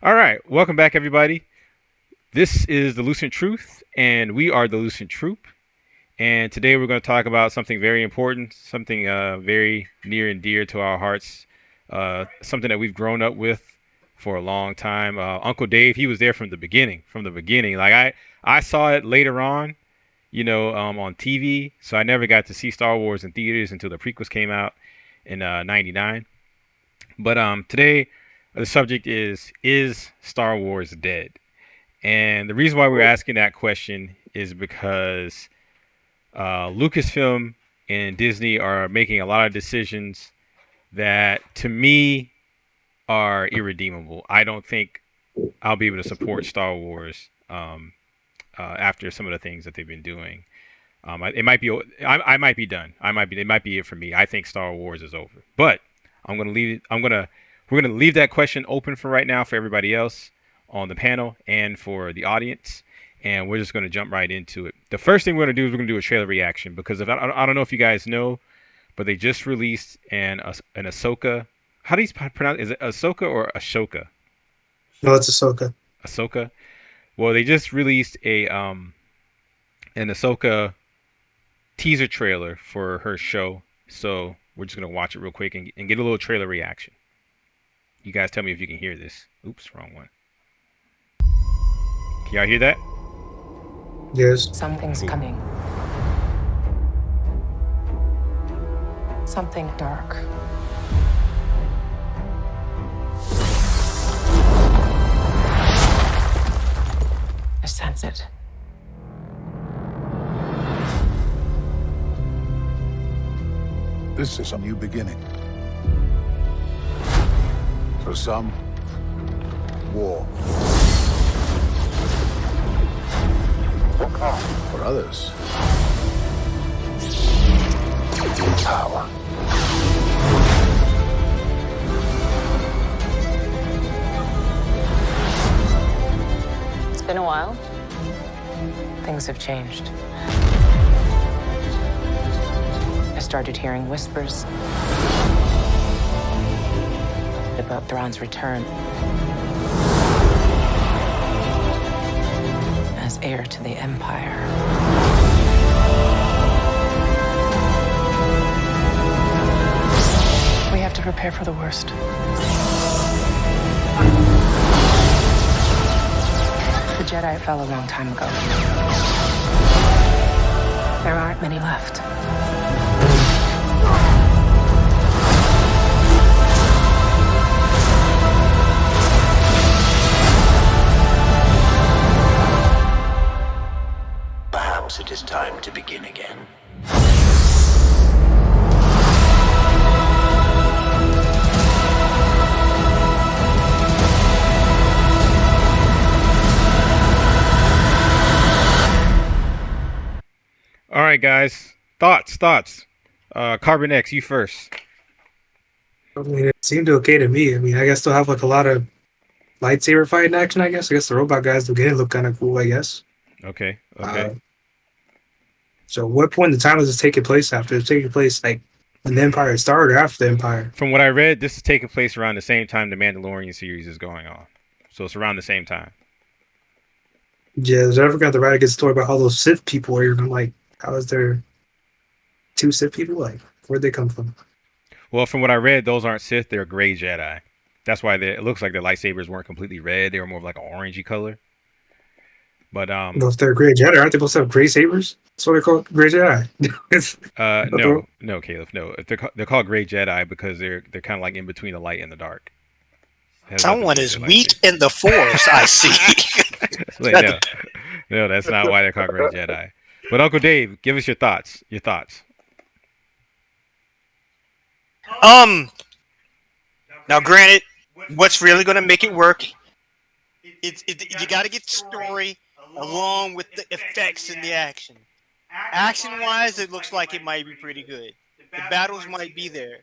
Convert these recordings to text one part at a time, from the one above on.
All right, welcome back, everybody. This is the Lucent Truth, and we are the Lucent Troop. And today we're going to talk about something very important, something very near and dear to our hearts, something that we've grown up with for a long time. Uncle Dave, he was there from the beginning. From the beginning, like I saw it later on, on TV. So I never got to see Star Wars in theaters until the prequels came out in '99. But today the subject is Star Wars dead? And the reason why we're asking that question is because Lucasfilm and Disney are making a lot of decisions that, to me, are irredeemable. I don't think I'll be able to support Star Wars after some of the things that they've been doing. It might be. I might be done. It might be it for me. I think Star Wars is over. But I'm gonna leave. We're gonna leave that question open for right now for everybody else on the panel and for the audience, and we're just gonna jump right into it. The first thing we're gonna do is we're gonna do a trailer reaction because I don't know if you guys know, but they just released an Ahsoka. How do you pronounce? Is it Ahsoka or Ashoka? No, it's Ahsoka. Ahsoka. Well, they just released an Ahsoka teaser trailer for her show, so we're just gonna watch it real quick and get a little trailer reaction. You guys tell me if you can hear this. Oops, wrong one. Can y'all hear that? Yes. Something's coming. Something dark. I sense it. This is a new beginning. For some, war. For others, power. It's been a while. Things have changed. I started hearing whispers about Thrawn's return as heir to the Empire. We have to prepare for the worst. The Jedi fell a long time ago. There aren't many left. Perhaps it is time to begin again. All right, guys. Thoughts. CarbonX, you first. I mean, it seemed okay to me. I mean, I guess they'll have like a lot of lightsaber fighting action, I guess. I guess the robot guys will get it look kind of cool, I guess. Okay. So what point in time is this taking place after? It's taking place like when the Empire started or after the Empire? From what I read, this is taking place around the same time the Mandalorian series is going on. So it's around the same time. Yeah, I forgot to write a good story about how those Sith people were. I'm like, how is there two Sith people? Like, where'd they come from? Well, from what I read, those aren't Sith, they're gray Jedi. That's why it looks like their lightsabers weren't completely red. They were more of like an orangey color. But Well, if they're gray Jedi, aren't they supposed to have gray sabers? That's what they call gray Jedi. no, Caleb, no. They're called gray Jedi because they're kind of like in between the light and the dark. Someone is weak in the Force, I see. No, that's not why they're called gray Jedi. But Uncle Dave, give us your thoughts. Now, granted, what's really going to make it work? You got to get the story along with the effects and the action. Action-wise, it looks like it might be pretty good. The battles might be there,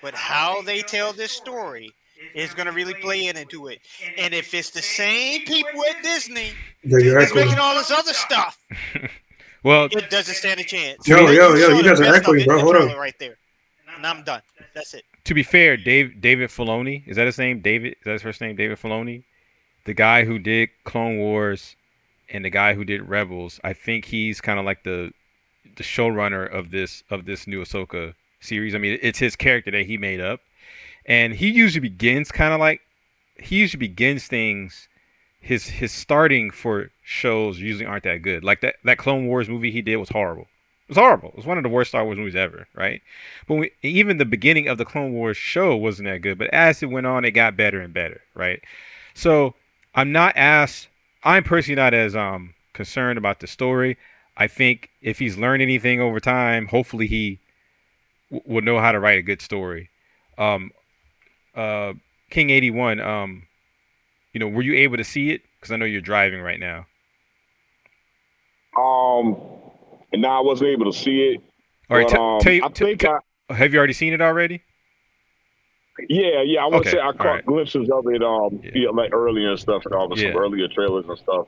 but how they tell this story is going to really play into it. And if it's the same people at Disney that's making all this other stuff, well, it doesn't stand a chance. Yo, you guys are echoing, bro. Hold on. Right there. And I'm done. That's it. To be fair, David Filoni, is that his name? Is that his first name? David Filoni. the guy who did Clone Wars and the guy who did Rebels, I think he's kind of like the showrunner of this new Ahsoka series. I mean, it's his character that he made up, and he usually begins things. His starting for shows usually aren't that good. Like that Clone Wars movie he did was horrible. It was horrible. It was one of the worst Star Wars movies ever, right? But even the beginning of the Clone Wars show wasn't that good. But as it went on, it got better and better, right? So I'm personally not as concerned about the story. I think if he's learned anything over time, hopefully he will know how to write a good story. Um, King 81, were you able to see it? Because I know you're driving right now. And now I wasn't able to see it. All right, but, have you already seen it already? Yeah. I want to say I caught right. glimpses of it, like earlier and stuff, and all the some earlier trailers and stuff.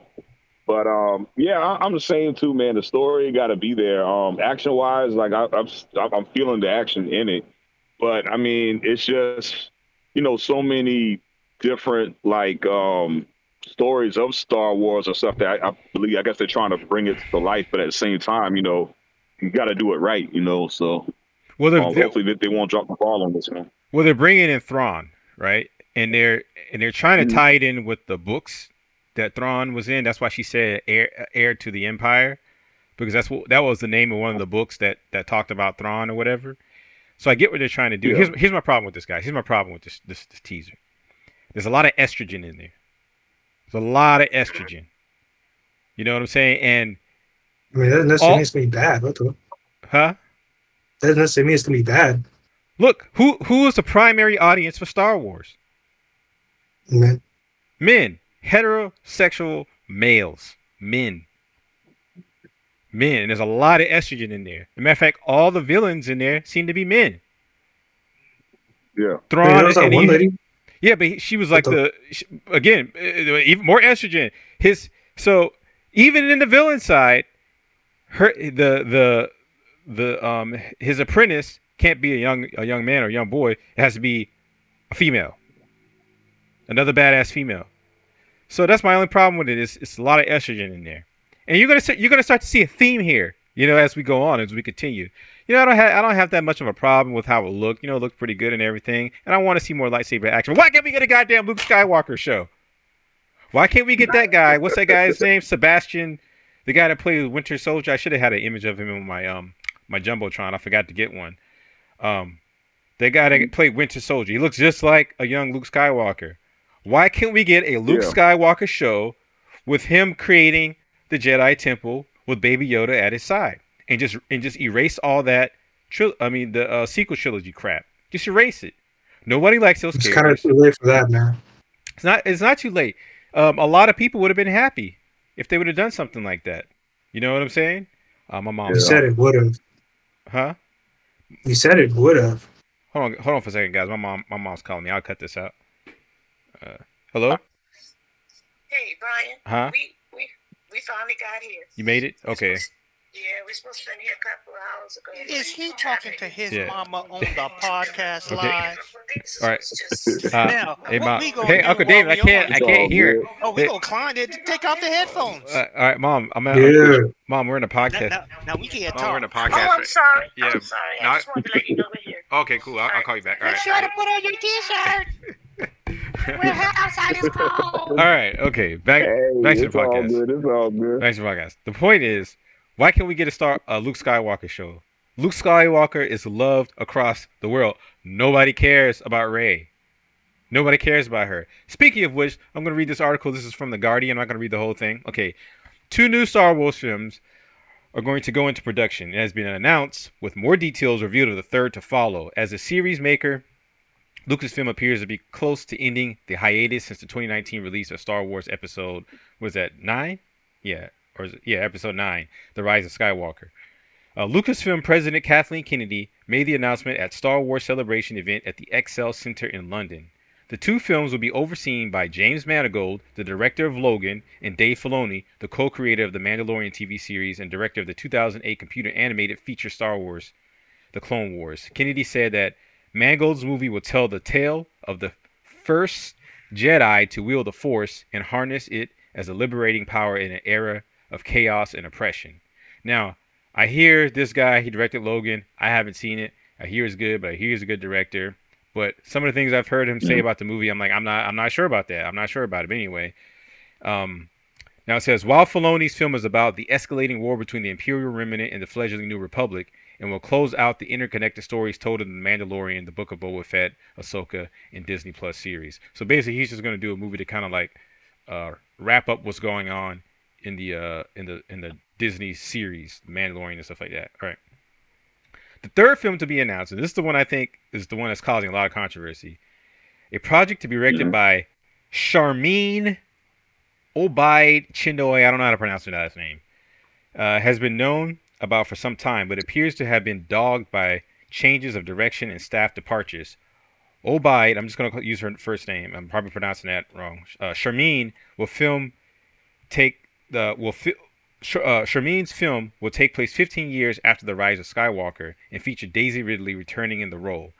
But I'm the same too, man. The story got to be there. Action wise, like I'm feeling the action in it. But I mean, it's just so many different like stories of Star Wars and stuff that I believe. I guess they're trying to bring it to life, but at the same time, you got to do it right. So hopefully they won't drop the ball on this one. Well, they're bringing in Thrawn, right? And they're trying to tie it in with the books that Thrawn was in. That's why she said heir to the Empire, because that was the name of one of the books that talked about Thrawn or whatever. So I get what they're trying to do. Yeah. Here's my problem with this, guys. Here's my problem with this teaser. There's a lot of estrogen in there. There's a lot of estrogen. You know what I'm saying? And I mean, that doesn't necessarily mean it's gonna be bad. What the? Huh? That doesn't necessarily mean it's gonna be bad. Look, who is the primary audience for Star Wars? Men. Heterosexual males. Men. And there's a lot of estrogen in there. As a matter of fact, all the villains in there seem to be men. Yeah. Thrawn and one lady. Yeah, but she was like even more estrogen. So even in the villain side, his apprentice can't be a young man or a young boy. It has to be a female. Another badass female. So that's my only problem with it. It's a lot of estrogen in there, and you're gonna start to see a theme here. As we go on, as we continue. I don't have that much of a problem with how it looked. It looked pretty good and everything, and I want to see more lightsaber action. Why can't we get a goddamn Luke Skywalker show? Why can't we get that guy? What's that guy's name? Sebastian, the guy that plays Winter Soldier. I should have had an image of him in my jumbotron. I forgot to get one. The guy that played Winter Soldier. He looks just like a young Luke Skywalker. Why can't we get a Luke Skywalker show with him creating the Jedi Temple with Baby Yoda at his side, and just erase all that? The sequel trilogy crap. Just erase it. Nobody likes those characters. It's kind of too late for that now. It's not too late. A lot of people would have been happy if they would have done something like that. You know what I'm saying? My mom. You said it would have. Huh? You said it would have. Hold on for a second, guys. My mom's calling me. I'll cut this out. Hello? Hey, Brian. Huh? We finally got here. You made it? Okay. We're supposed to be here a couple of hours ago. Is he talking to his mama on the podcast live? All right. Now, hey, Mom. Hey, Uncle David, I can't hear. Oh, we gonna climb it. Take off the headphones. All right, Mom. Mom, we're in a podcast. Now we can't talk. Mom, we're in a podcast. Oh, I'm sorry. Yeah. I'm sorry. I just wanted to let you know we're here. Okay, cool. I'll call you back. All right. Make sure to put on your t-shirt. We're outside is cold. All right. Okay. Back to the podcast. It's all good. Back to the podcast. The point is, why can't we get a Luke Skywalker show? Luke Skywalker is loved across the world. Nobody cares about Rey. Nobody cares about her. Speaking of which, I'm going to read this article. This is from The Guardian. I'm not going to read the whole thing. Okay. 2 new Star Wars films are going to go into production. It has been announced, with more details revealed of the third to follow. As a series maker, Lucasfilm appears to be close to ending the hiatus since the 2019 release of Star Wars Episode, was that 9? Episode 9, The Rise of Skywalker. Lucasfilm President Kathleen Kennedy made the announcement at Star Wars Celebration event at the Excel Center in London. The 2 films will be overseen by James Mangold, the director of Logan, and Dave Filoni, the co-creator of the Mandalorian TV series and director of the 2008 computer animated feature Star Wars, The Clone Wars. Kennedy said that Mangold's movie will tell the tale of the first Jedi to wield the Force and harness it as a liberating power in an era of chaos and oppression. Now, I hear this guy, he directed Logan. I haven't seen it. I hear it's good, but I hear he's a good director. But some of the things I've heard him say about the movie, I'm like, I'm not sure about that. I'm not sure about it. But anyway, now it says, while Filoni's film is about the escalating war between the Imperial Remnant and the fledgling New Republic, and will close out the interconnected stories told in The Mandalorian, The Book of Boba Fett, Ahsoka, and Disney Plus series. So basically, he's just going to do a movie to kind of like wrap up what's going on in the Disney series, The Mandalorian and stuff like that. All right. The third film to be announced, and this is the one I think is the one that's causing a lot of controversy, a project to be directed by Sharmeen Obaid-Chinoy, I don't know how to pronounce her last name, has been known about for some time, but appears to have been dogged by changes of direction and staff departures. Obaid, I'm just going to use her first name, I'm probably pronouncing that wrong. Sharmeen Sharmeen's film will take place 15 years after the rise of Skywalker and feature Daisy Ridley returning in the role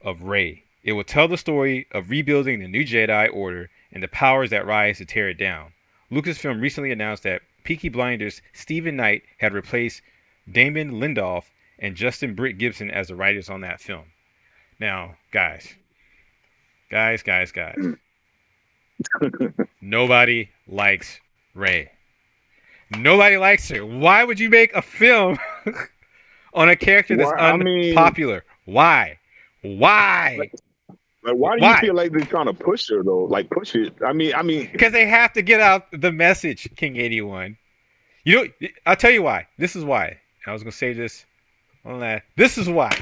of Rey. It will tell the story of rebuilding the new Jedi Order and the powers that rise to tear it down. Lucasfilm recently announced that Peaky Blinders' Stephen Knight had replaced Damon Lindelof and Justin Britt Gibson as the writers on that film. Now, guys. Nobody likes Rey. Nobody likes her. Why would you make a film on a character that's unpopular? Why? Like, why do you feel like they're trying to push her though? Like push it. I mean, because they have to get out the message, King 81. You know, I'll tell you why. This is why. I was gonna say this on that. This is why.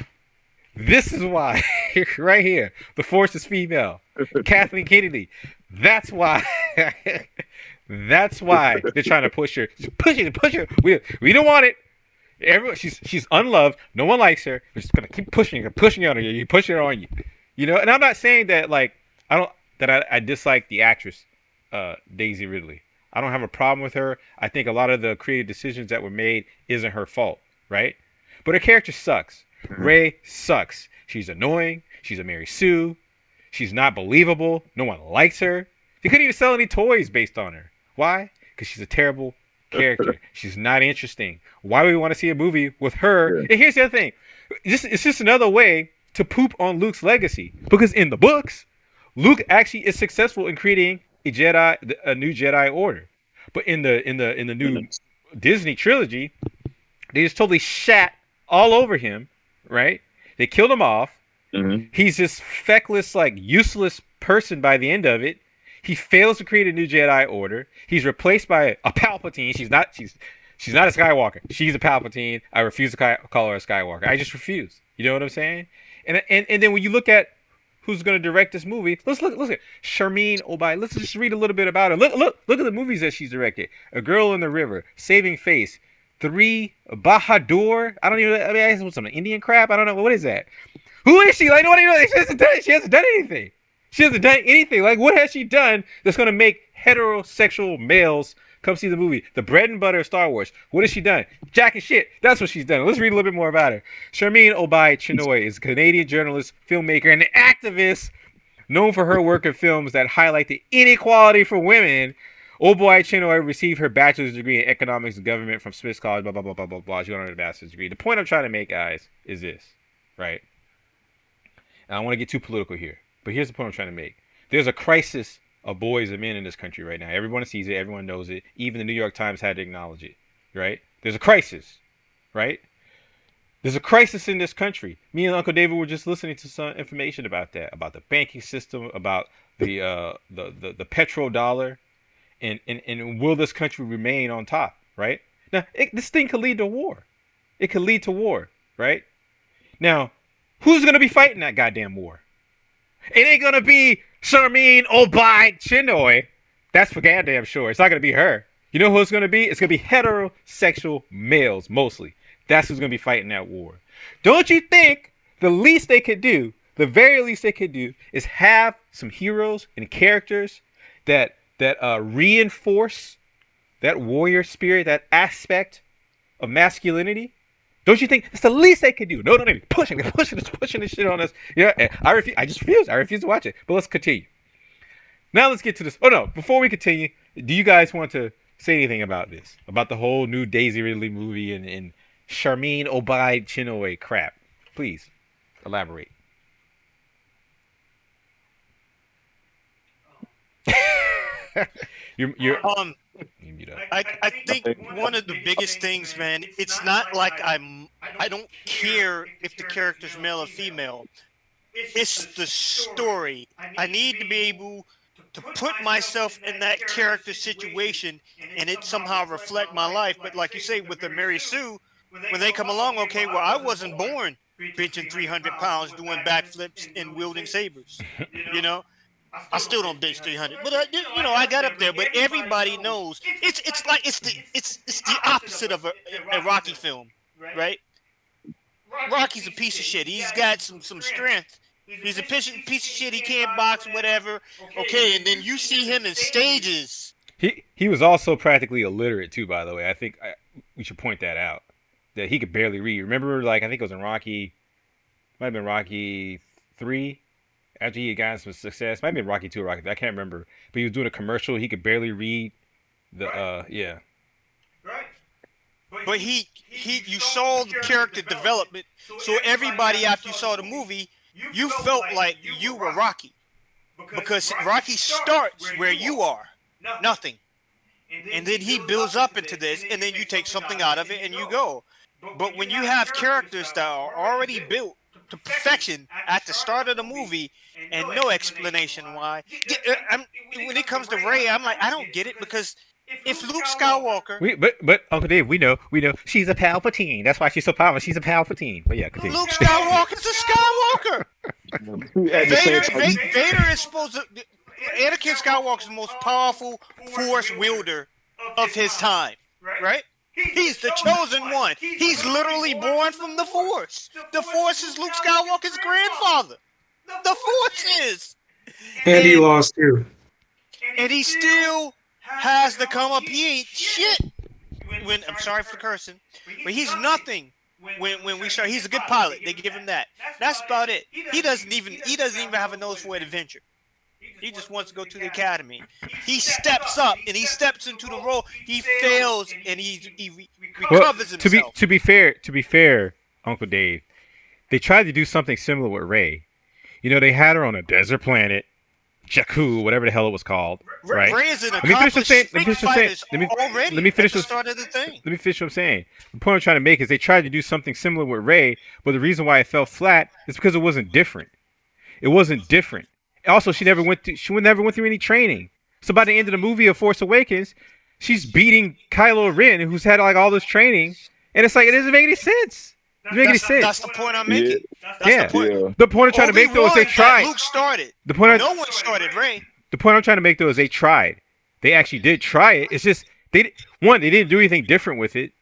Right here. The Force is female. Kathleen Kennedy. That's why. That's why they're trying to push her. Push her. We don't want it. Everyone, she's unloved. No one likes her. We're just gonna keep pushing her on you. You push it on you. You know, and I'm not saying that like I dislike the actress Daisy Ridley. I don't have a problem with her. I think a lot of the creative decisions that were made isn't her fault, right? But her character sucks. Rey sucks. She's annoying. She's a Mary Sue. She's not believable. No one likes her. They couldn't even sell any toys based on her. Why? Because she's a terrible character. She's not interesting. Why would we want to see a movie with her? And here's the other thing. It's just another way to poop on Luke's legacy. Because in the books, Luke actually is successful in creating a new Jedi Order. But in the new Disney trilogy, they just totally shat all over him, right? They killed him off. Mm-hmm. He's this feckless, like useless person by the end of it. He fails to create a new Jedi Order. He's replaced by a Palpatine. She's not a Skywalker. She's a Palpatine. I refuse to call her a Skywalker. I just refuse. You know what I'm saying? And then when you look at who's going to direct this movie, let's look at Sharmeen Obaid. Let's just read a little bit about her. Look at the movies that she's directed. A Girl in the River, Saving Face, 3, Bahadur. I guess what's some Indian crap. I don't know. What is that? Who is she? Like nobody knows. She hasn't done anything. She hasn't done anything. Like, what has she done that's going to make heterosexual males come see the movie? The bread and butter of Star Wars. What has she done? Jack and shit. That's what she's done. Let's read a little bit more about her. Sharmeen Obaid-Chinoy is a Canadian journalist, filmmaker, and activist known for her work in films that highlight the inequality for women. Obaid-Chinoy received her bachelor's degree in economics and government from Smith College, blah, blah, blah, blah, blah, blah. She got her bachelor's degree. The point I'm trying to make, guys, is this, right? And I don't want to get too political here. But here's the point I'm trying to make. There's a crisis of boys and men in this country right now. Everyone sees it. Everyone knows it. Even the New York Times had to acknowledge it, right? There's a crisis, right? There's a crisis in this country. Me and Uncle David were just listening to some information about that, about the banking system, about the petrodollar, and will this country remain on top, right? Now, this thing could lead to war. It could lead to war, right? Now, who's going to be fighting that goddamn war? It ain't going to be Sharmeen Obaid-Chinoy. That's for goddamn sure. It's not going to be her. You know who it's going to be? It's going to be heterosexual males, mostly. That's who's going to be fighting that war. Don't you think the least they could do, the very least they could do, is have some heroes and characters that reinforce that warrior spirit, that aspect of masculinity? Don't you think that's the least they could do? No, they're pushing this shit on us. Yeah, I just refuse to watch it. But let's continue. Now let's get to this. Oh no! Before we continue, do you guys want to say anything about this? About the whole new Daisy Ridley movie and Sharmeen Obaid-Chinoy crap? Please elaborate. you're you know. I think one of the biggest things, man, it's not like I don't care if the character's male or female. It's the story. I need to be able to put myself in that character situation and it somehow reflect my life. But like you say, with the Mary Sue, when they come along, okay, well, I wasn't born benching 300 pounds, doing backflips and wielding sabers. You know, I still don't bench 300, but I got up there. But everybody knows it's the opposite of a Rocky film, right? Rocky's a piece of shit. He's got some strength. He's a piece of shit. He can't box, whatever. Okay, and then you see him in stages. He was also practically illiterate too, by the way. I think we should point that out. That he could barely read. Remember, like I think it was in Rocky, might have been Rocky 3. After he had gotten some success, might have been Rocky 2 or Rocky 3. I can't remember. But he was doing a commercial. He could barely read the yeah. Right. But you saw the character development. So everybody after you saw the movie, you felt like you were Rocky. Because Rocky starts where you are. Nothing. And then he builds up into this, and then you take something out of it and you go. But when you have characters that are already built to perfection at the start of the movie and no explanation why, when it comes to Rey, I'm like, I don't get it, because if Luke Skywalker, but Uncle Dave, we know she's a Palpatine. That's why she's so powerful. She's a Palpatine. But yeah, continue. Luke Skywalker's a Skywalker. Vader is supposed to. Anakin Skywalker is the most powerful Force wielder of his time, right? He's the chosen one. He's literally born from the Force. The Force is Luke Skywalker's grandfather. The Force is. And he lost too. And he still has to come up. He ain't shit. When I'm sorry for cursing, but he's nothing. When we start, he's a good pilot. They give him that. That's about it. He doesn't even have a nose for an adventure. He just wants to go to the academy. He steps up and he steps into the role. He fails and he recovers himself. To be fair, Uncle Dave, they tried to do something similar with Rey. You know, they had her on a desert planet, Jakku, whatever the hell it was called. Right? Rey is an accomplished fighter already. Let me finish at the start of the thing. Let me finish what I'm saying. The point I'm trying to make is they tried to do something similar with Rey, but the reason why it fell flat is because it wasn't different. It wasn't different. Also, she never went through any training. So by the end of the movie of Force Awakens, she's beating Kylo Ren, who's had like all this training, and it's like it doesn't make any sense. It doesn't make any sense. That's the point I'm making. Yeah. The point I'm trying to make though is they tried. Luke started. No one started Rey. The point I'm trying to make though is they tried. They actually did try it. It's just they didn't do anything different with it.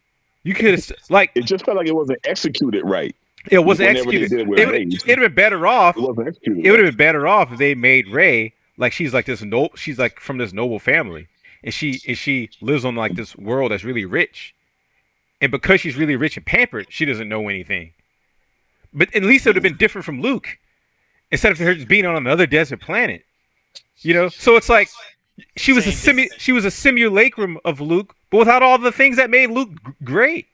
You could have like it just felt like it wasn't executed right. It wasn't executed. It would have been better off. It would have been better off if they made Rey like she's like this she's like from this noble family, and she lives on like this world that's really rich, and because she's really rich and pampered, she doesn't know anything. But at least it would have been different from Luke, instead of her just being on another desert planet. You know, so it's like she was a simulacrum of Luke, but without all the things that made Luke great.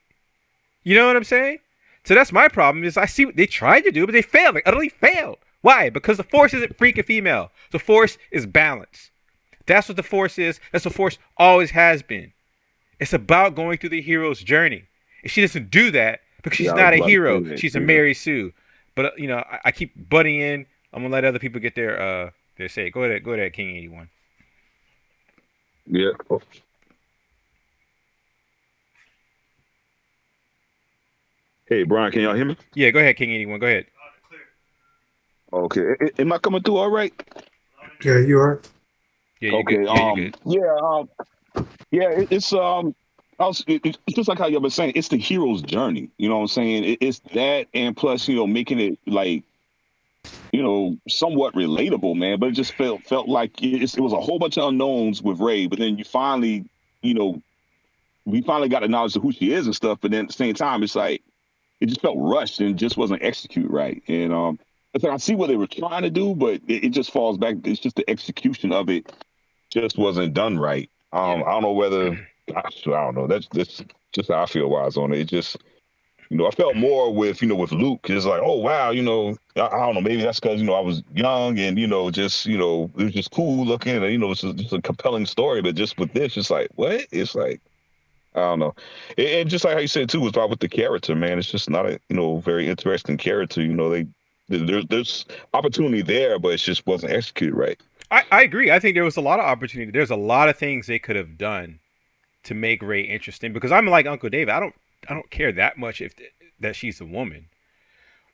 You know what I'm saying? So that's my problem. Is I see what they tried to do, but they failed. They utterly failed. Why? Because the Force isn't freaking female. The Force is balance. That's what the Force is. That's what the Force always has been. It's about going through the hero's journey. And she doesn't do that because she's not a hero. She's a Mary Sue. But you know, I keep butting in. I'm gonna let other people get their say. Go ahead, King 81. Yeah. Hey, Brian, can y'all hear me? Yeah, go ahead, King 81. Go ahead. Okay. Am I coming through all right? Yeah, you are. Yeah, you're good. Yeah, you're good. It's just like how y'all been saying. It's the hero's journey. You know what I'm saying? It's that, and plus, you know, making it like, you know, somewhat relatable, man. But it just felt like it was a whole bunch of unknowns with Rey. But then you finally, you know, we finally got the knowledge of who she is and stuff. But then at the same time, it's like, it just felt rushed and just wasn't executed right. And it's like I see what they were trying to do, but it just falls back. It's just the execution of it just wasn't done right. I don't know whether I don't know. That's just how I feel wise on it. It just, I felt more with with Luke. It's like, oh wow, I don't know. Maybe that's because I was young and just it was just cool looking and it's just a compelling story. But just with this, it's like what? It's like I don't know. And just like how you said too, it's about with the character, man. It's just not a very interesting character. There's opportunity there, but it just wasn't executed right. I agree. I think there was a lot of opportunity. There's a lot of things they could have done to make Rey interesting. Because I'm like Uncle David. I don't care that much that she's a woman.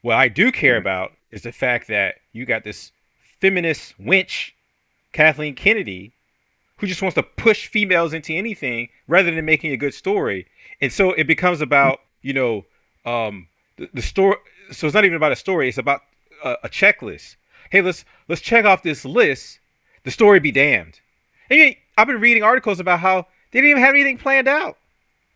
What I do care about is the fact that you got this feminist wench, Kathleen Kennedy, who just wants to push females into anything rather than making a good story. And so it becomes about the story. So it's not even about a story. It's about a checklist. Hey, let's check off this list. The story be damned. And I've been reading articles about how they didn't even have anything planned out.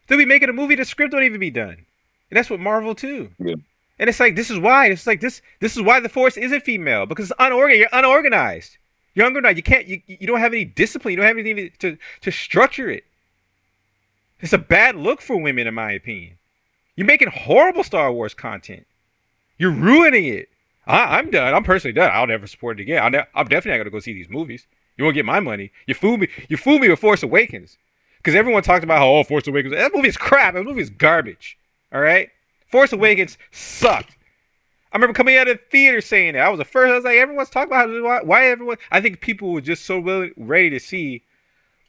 They'll be making a movie. The script don't even be done. And that's what Marvel too. Yeah. And it's like this is why. It's like this is why the Force isn't female, because it's unorganized. You're unorganized. You're unorganized. You can't. You don't have any discipline. You don't have anything to structure it. It's a bad look for women, in my opinion. You're making horrible Star Wars content. You're ruining it. I'm done. I'm personally done. I'll never support it again. I'm definitely not gonna go see these movies. You won't get my money. You fooled me. You fooled me with Force Awakens, because everyone talked about how Force Awakens. That movie is crap. That movie is garbage. All right. Force Awakens sucked. I remember coming out of the theater saying that. I was the first. I was like, everyone's talking about why everyone. I think people were just so ready to see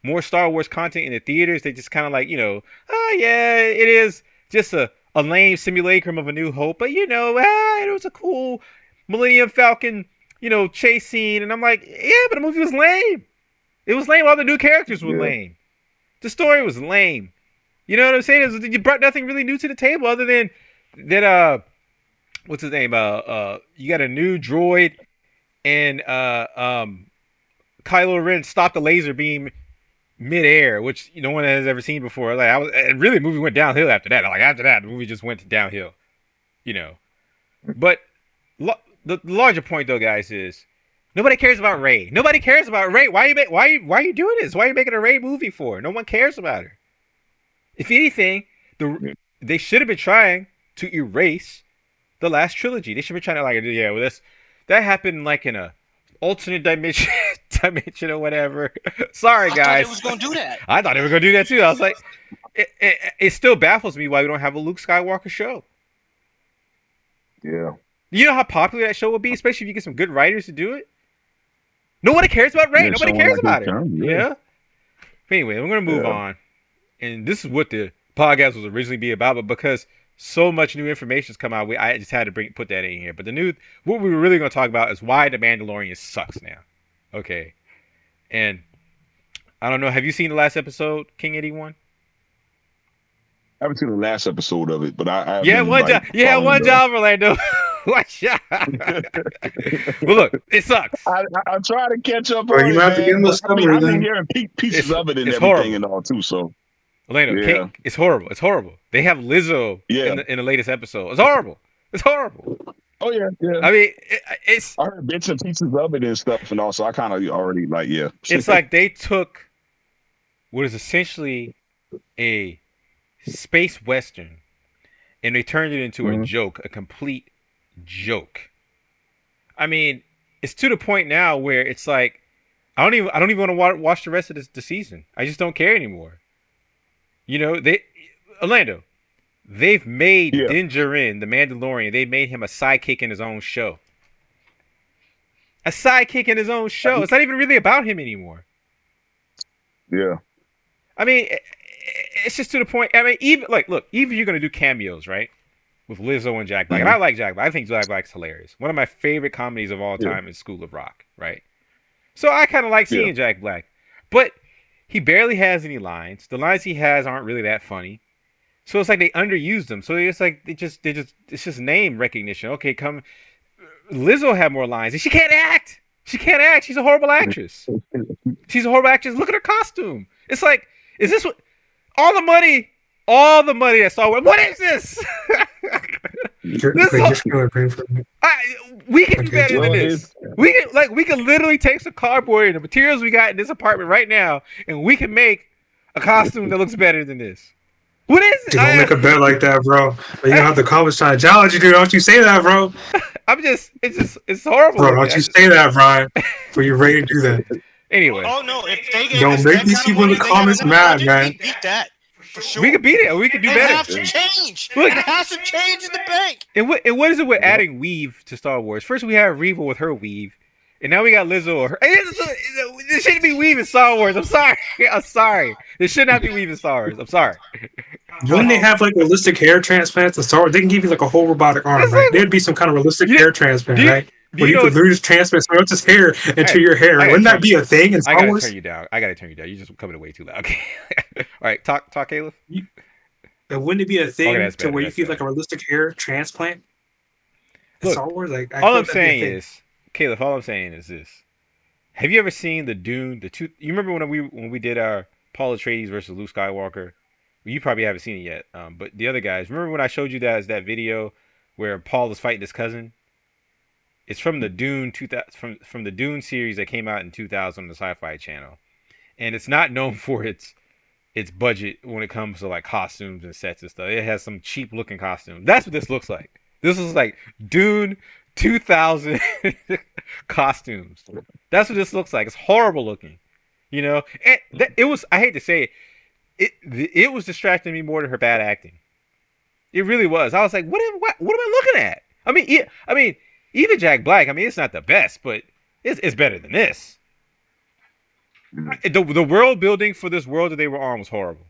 more Star Wars content in the theaters. They just kind of like, oh yeah, it is just a lame simulacrum of A New Hope, but it was a cool Millennium Falcon, chase scene. And I'm like, yeah, but the movie was lame. It was lame. All the new characters were lame. The story was lame. You know what I'm saying? You brought nothing really new to the table other than that. What's his name? You got a new droid, and Kylo Ren stopped the laser beam midair, which no one has ever seen before. And really, the movie went downhill after that. Like after that, the movie just went downhill. But the larger point, though, guys, is nobody cares about Rey. Nobody cares about Rey. Why are you doing this? Why are you making a Rey movie for? No one cares about her. If anything, they should have been trying to erase the last trilogy. They should have been trying to that happened like in a alternate dimension or whatever. Sorry, guys. I thought they was gonna do that. I thought they were gonna do that too. I was like, it still baffles me why we don't have a Luke Skywalker show. Yeah. You know how popular that show would be, especially if you get some good writers to do it. Nobody cares about Rey. Nobody cares about it. Yeah. Anyway, we're gonna move on. And this is what the podcast was originally be about, but because so much new information's come out, I just had to put that in here. But what we were really going to talk about is why The Mandalorian sucks now. Okay. And I don't know, have you seen the last episode, King 81? I haven't seen the last episode of it, but I one job, Orlando. Watch out. Well, look, it sucks. I'm trying to catch up on it, man. I've been hearing pieces of it and everything horrible. And all, too, so. Orlando, it's horrible. It's horrible. They have Lizzo in the latest episode. It's horrible. It's horrible. Oh, yeah. I mean, it's... I heard bits and pieces of it and stuff, and also I kind of already, It's like they took what is essentially a space western, and they turned it into a joke, a complete joke. I mean, it's to the point now where it's like, I don't even want to watch the rest of the season. I just don't care anymore. Orlando, they've made Din Djarin, the Mandalorian, they made him a sidekick in his own show. A sidekick in his own show. It's not even really about him anymore. Yeah. I mean, it's just to the point. I mean, even if you're going to do cameos, right? With Lizzo and Jack Black. And I like Jack Black. I think Jack Black's hilarious. One of my favorite comedies of all time is School of Rock, right? So I kind of like seeing Jack Black. But he barely has any lines. The lines he has aren't really that funny. So it's like they underused him. So it's like it's just name recognition. Okay, come. Lizzo had more lines, and she can't act. She can't act. She's a horrible actress. She's a horrible actress. Look at her costume. It's like, is this what all the money that Star Wars? What is this? This we can do better than this. We can literally take some cardboard and the materials we got in this apartment right now, and we can make a costume that looks better than this. What is it? Don't make a bet like that, bro. But you have the comments trying to challenge you, dude. Don't you say that, bro. It's horrible. Bro, don't you say that, Brian. Before you're ready to do that. Anyway. Oh no! If they gave don't make these people in the comments mad, man. Beat that. For sure. We could beat it. We could do better. Have some change. Look, and have some change in the bank. And what is it with adding weave to Star Wars? First we had Reva with her weave, and now we got Lizzo. There shouldn't be weave in Star Wars. I'm sorry. There should not be weave in Star Wars. I'm sorry. Wouldn't they have like realistic hair transplants in Star Wars? They can give you like a whole robotic arm, right? There'd be some kind of realistic hair transplant, right? Where you could literally just transplant someone else's hair into your hair. Wouldn't that be a thing in Star Wars? I gotta turn you down. You're just coming way too loud. Okay. All right, talk, Caleb. Wouldn't it be a thing to where you feel like a realistic hair transplant in Star Wars? Like, all I'm saying is, Caleb. All I'm saying is this: have you ever seen the Dune? You remember when we did our Paul Atreides versus Luke Skywalker? Well, you probably haven't seen it yet. But the other guys, remember when I showed you that video where Paul is fighting his cousin? It's from the Dune from the Dune series that came out in 2000 on the Sci-Fi Channel, and it's not known for its budget when it comes to like costumes and sets and stuff. It has some cheap looking costumes. That's what this looks like. This is like Dune 2000 costumes. That's what this looks like. It's horrible looking, you know. And it was. I hate to say it was distracting me more than her bad acting. It really was. I was like, what am I looking at? I mean. Even Jack Black, I mean, it's not the best, but it's better than this. The world building for this world that they were on was horrible.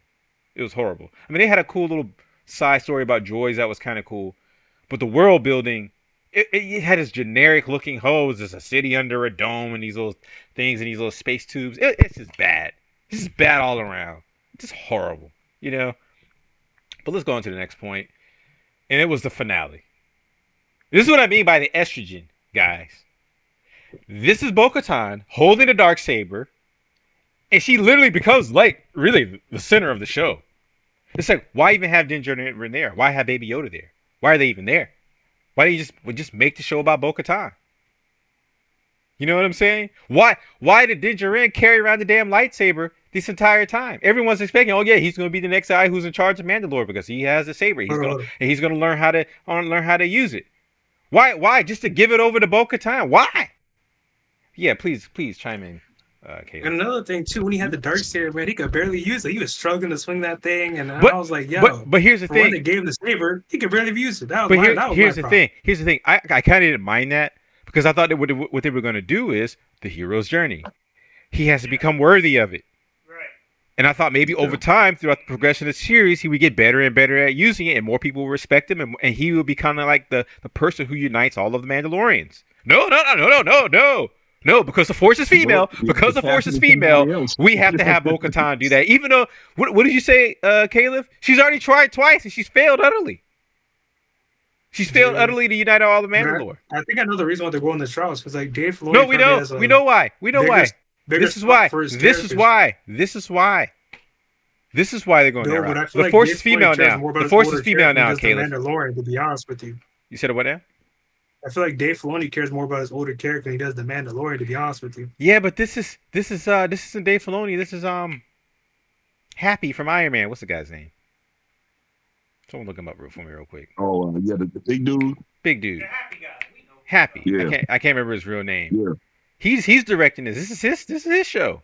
It was horrible. I mean, they had a cool little side story about droids that was kind of cool, but the world building, it had this generic looking, there's a city under a dome and these little things and these little space tubes. It's just bad. It's just bad all around. It's just horrible, you know? But let's go on to the next point, and it was the finale. This is what I mean by the estrogen, guys. This is Bo-Katan holding a darksaber, and she literally becomes like really the center of the show. It's like, why even have Din Djarin there? Why have Baby Yoda there? Why are they even there? Why don't you just make the show about Bo-Katan? You know what I'm saying? Why did Din Djarin carry around the damn lightsaber this entire time? Everyone's expecting, oh yeah, he's going to be the next guy who's in charge of Mandalore because he has the saber. He's going to learn how to use it. Why? Just to give it over to Bo-Katan? Why? Yeah, please chime in, Caleb. And another thing too, when he had the darksaber, man, he could barely use it. He was struggling to swing that thing, and I was like, yo. But here's the thing. When they gave him the saber, he could barely use it. Here's the thing. Here's the thing. I kind of didn't mind that because I thought that what they were going to do is the hero's journey. He has to become worthy of it. And I thought maybe over time, throughout the progression of the series, he would get better and better at using it, and more people would respect him, and he would be kind of like the person who unites all of the Mandalorians. No, because the Force is female. Because the Force is female, we have to have Bo-Katan do that. Even though, what did you say, Caleb? She's already tried twice, and she's failed utterly. She's failed utterly to unite all the Mandalore. I think I know the reason why they're going this route is because like Dave Filoni. No, we know. We know why. This is why they're going there. Right? The Force is female now. The Force is female now, Caleb. Mandalorian, to be honest with you. You said what now? I feel like Dave Filoni cares more about his older character than he does the Mandalorian, to be honest with you. Yeah, but this isn't Dave Filoni. This is Happy from Iron Man. What's the guy's name? Someone look him up for me real quick. Oh, yeah, the big dude. Big dude. The happy guy. We know. Happy. Yeah. I can't remember his real name. Yeah. He's directing this. This is his show.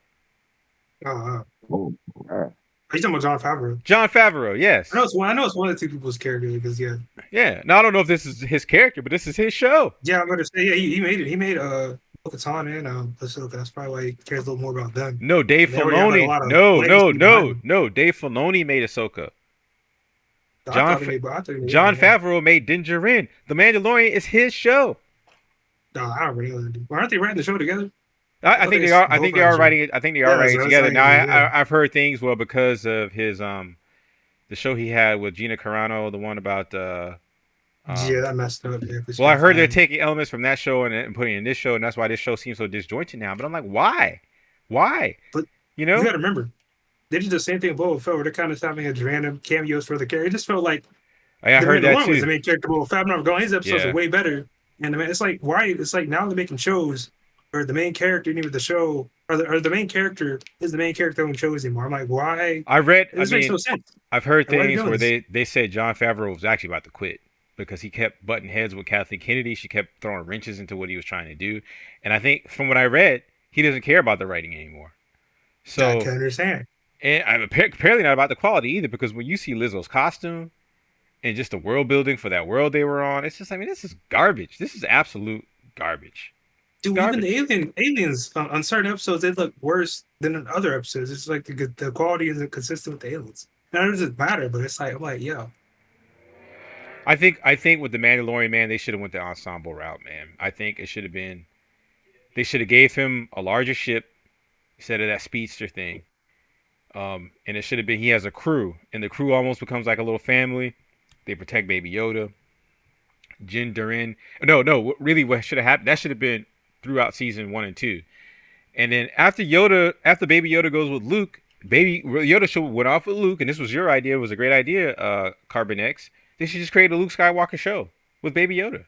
Oh, wow. Are you talking about Jon Favreau? Jon Favreau, yes. I know it's one of the two people's characters because Yeah. Now I don't know if this is his character, but this is his show. Yeah, I'm gonna say he made it. He made Katan and Ahsoka. That's probably why he cares a little more about them. No, Dave Filoni. No. Dave Filoni made Ahsoka. Jon Favreau made Din Djarin. The Mandalorian is his show. No, I don't really know. Aren't they writing the show together? I think they are. I think they are writing it. I think they are writing it together. Now I've heard things because of his the show he had with Gina Carano, the one about yeah, that messed up. Yeah, well, I heard they're taking elements from that show and putting it in this show, and that's why this show seems so disjointed now. But I'm like, why? But you know, you gotta remember, they did the same thing with Boba Fett, where they're kind of having a random cameos for the character. It just felt like I heard that too. Was the main character. Well, Fab Never Gone. His episodes are way better. And it's like why? It's like now they're making shows where the main character, even the show, or the main character is the main character on shows anymore. I'm like, why? This makes no sense. I've heard things where they said Jon Favreau was actually about to quit because he kept butting heads with Kathleen Kennedy. She kept throwing wrenches into what he was trying to do. And I think from what I read, he doesn't care about the writing anymore. So I can understand. And I'm apparently not about the quality either, because when you see Lizzo's costume and just the world building for that world they were on, it's just, I mean, this is garbage. This is absolute garbage. Dude, even the aliens on certain episodes, they look worse than in other episodes. It's like the quality isn't consistent with the aliens. And it doesn't matter, but it's like, I'm like, yeah. I think with the Mandalorian, man, they should have went the ensemble route, man. I think it should have been, they should have gave him a larger ship instead of that speedster thing. And it should have been he has a crew, and the crew almost becomes like a little family. They protect Baby Yoda, Jin Durin. No, really, what should have happened? That should have been throughout season 1 and 2. And then after Baby Yoda goes with Luke, Baby Yoda should went off with Luke, and this was your idea. It was a great idea, CarbonX. They should just create a Luke Skywalker show with Baby Yoda.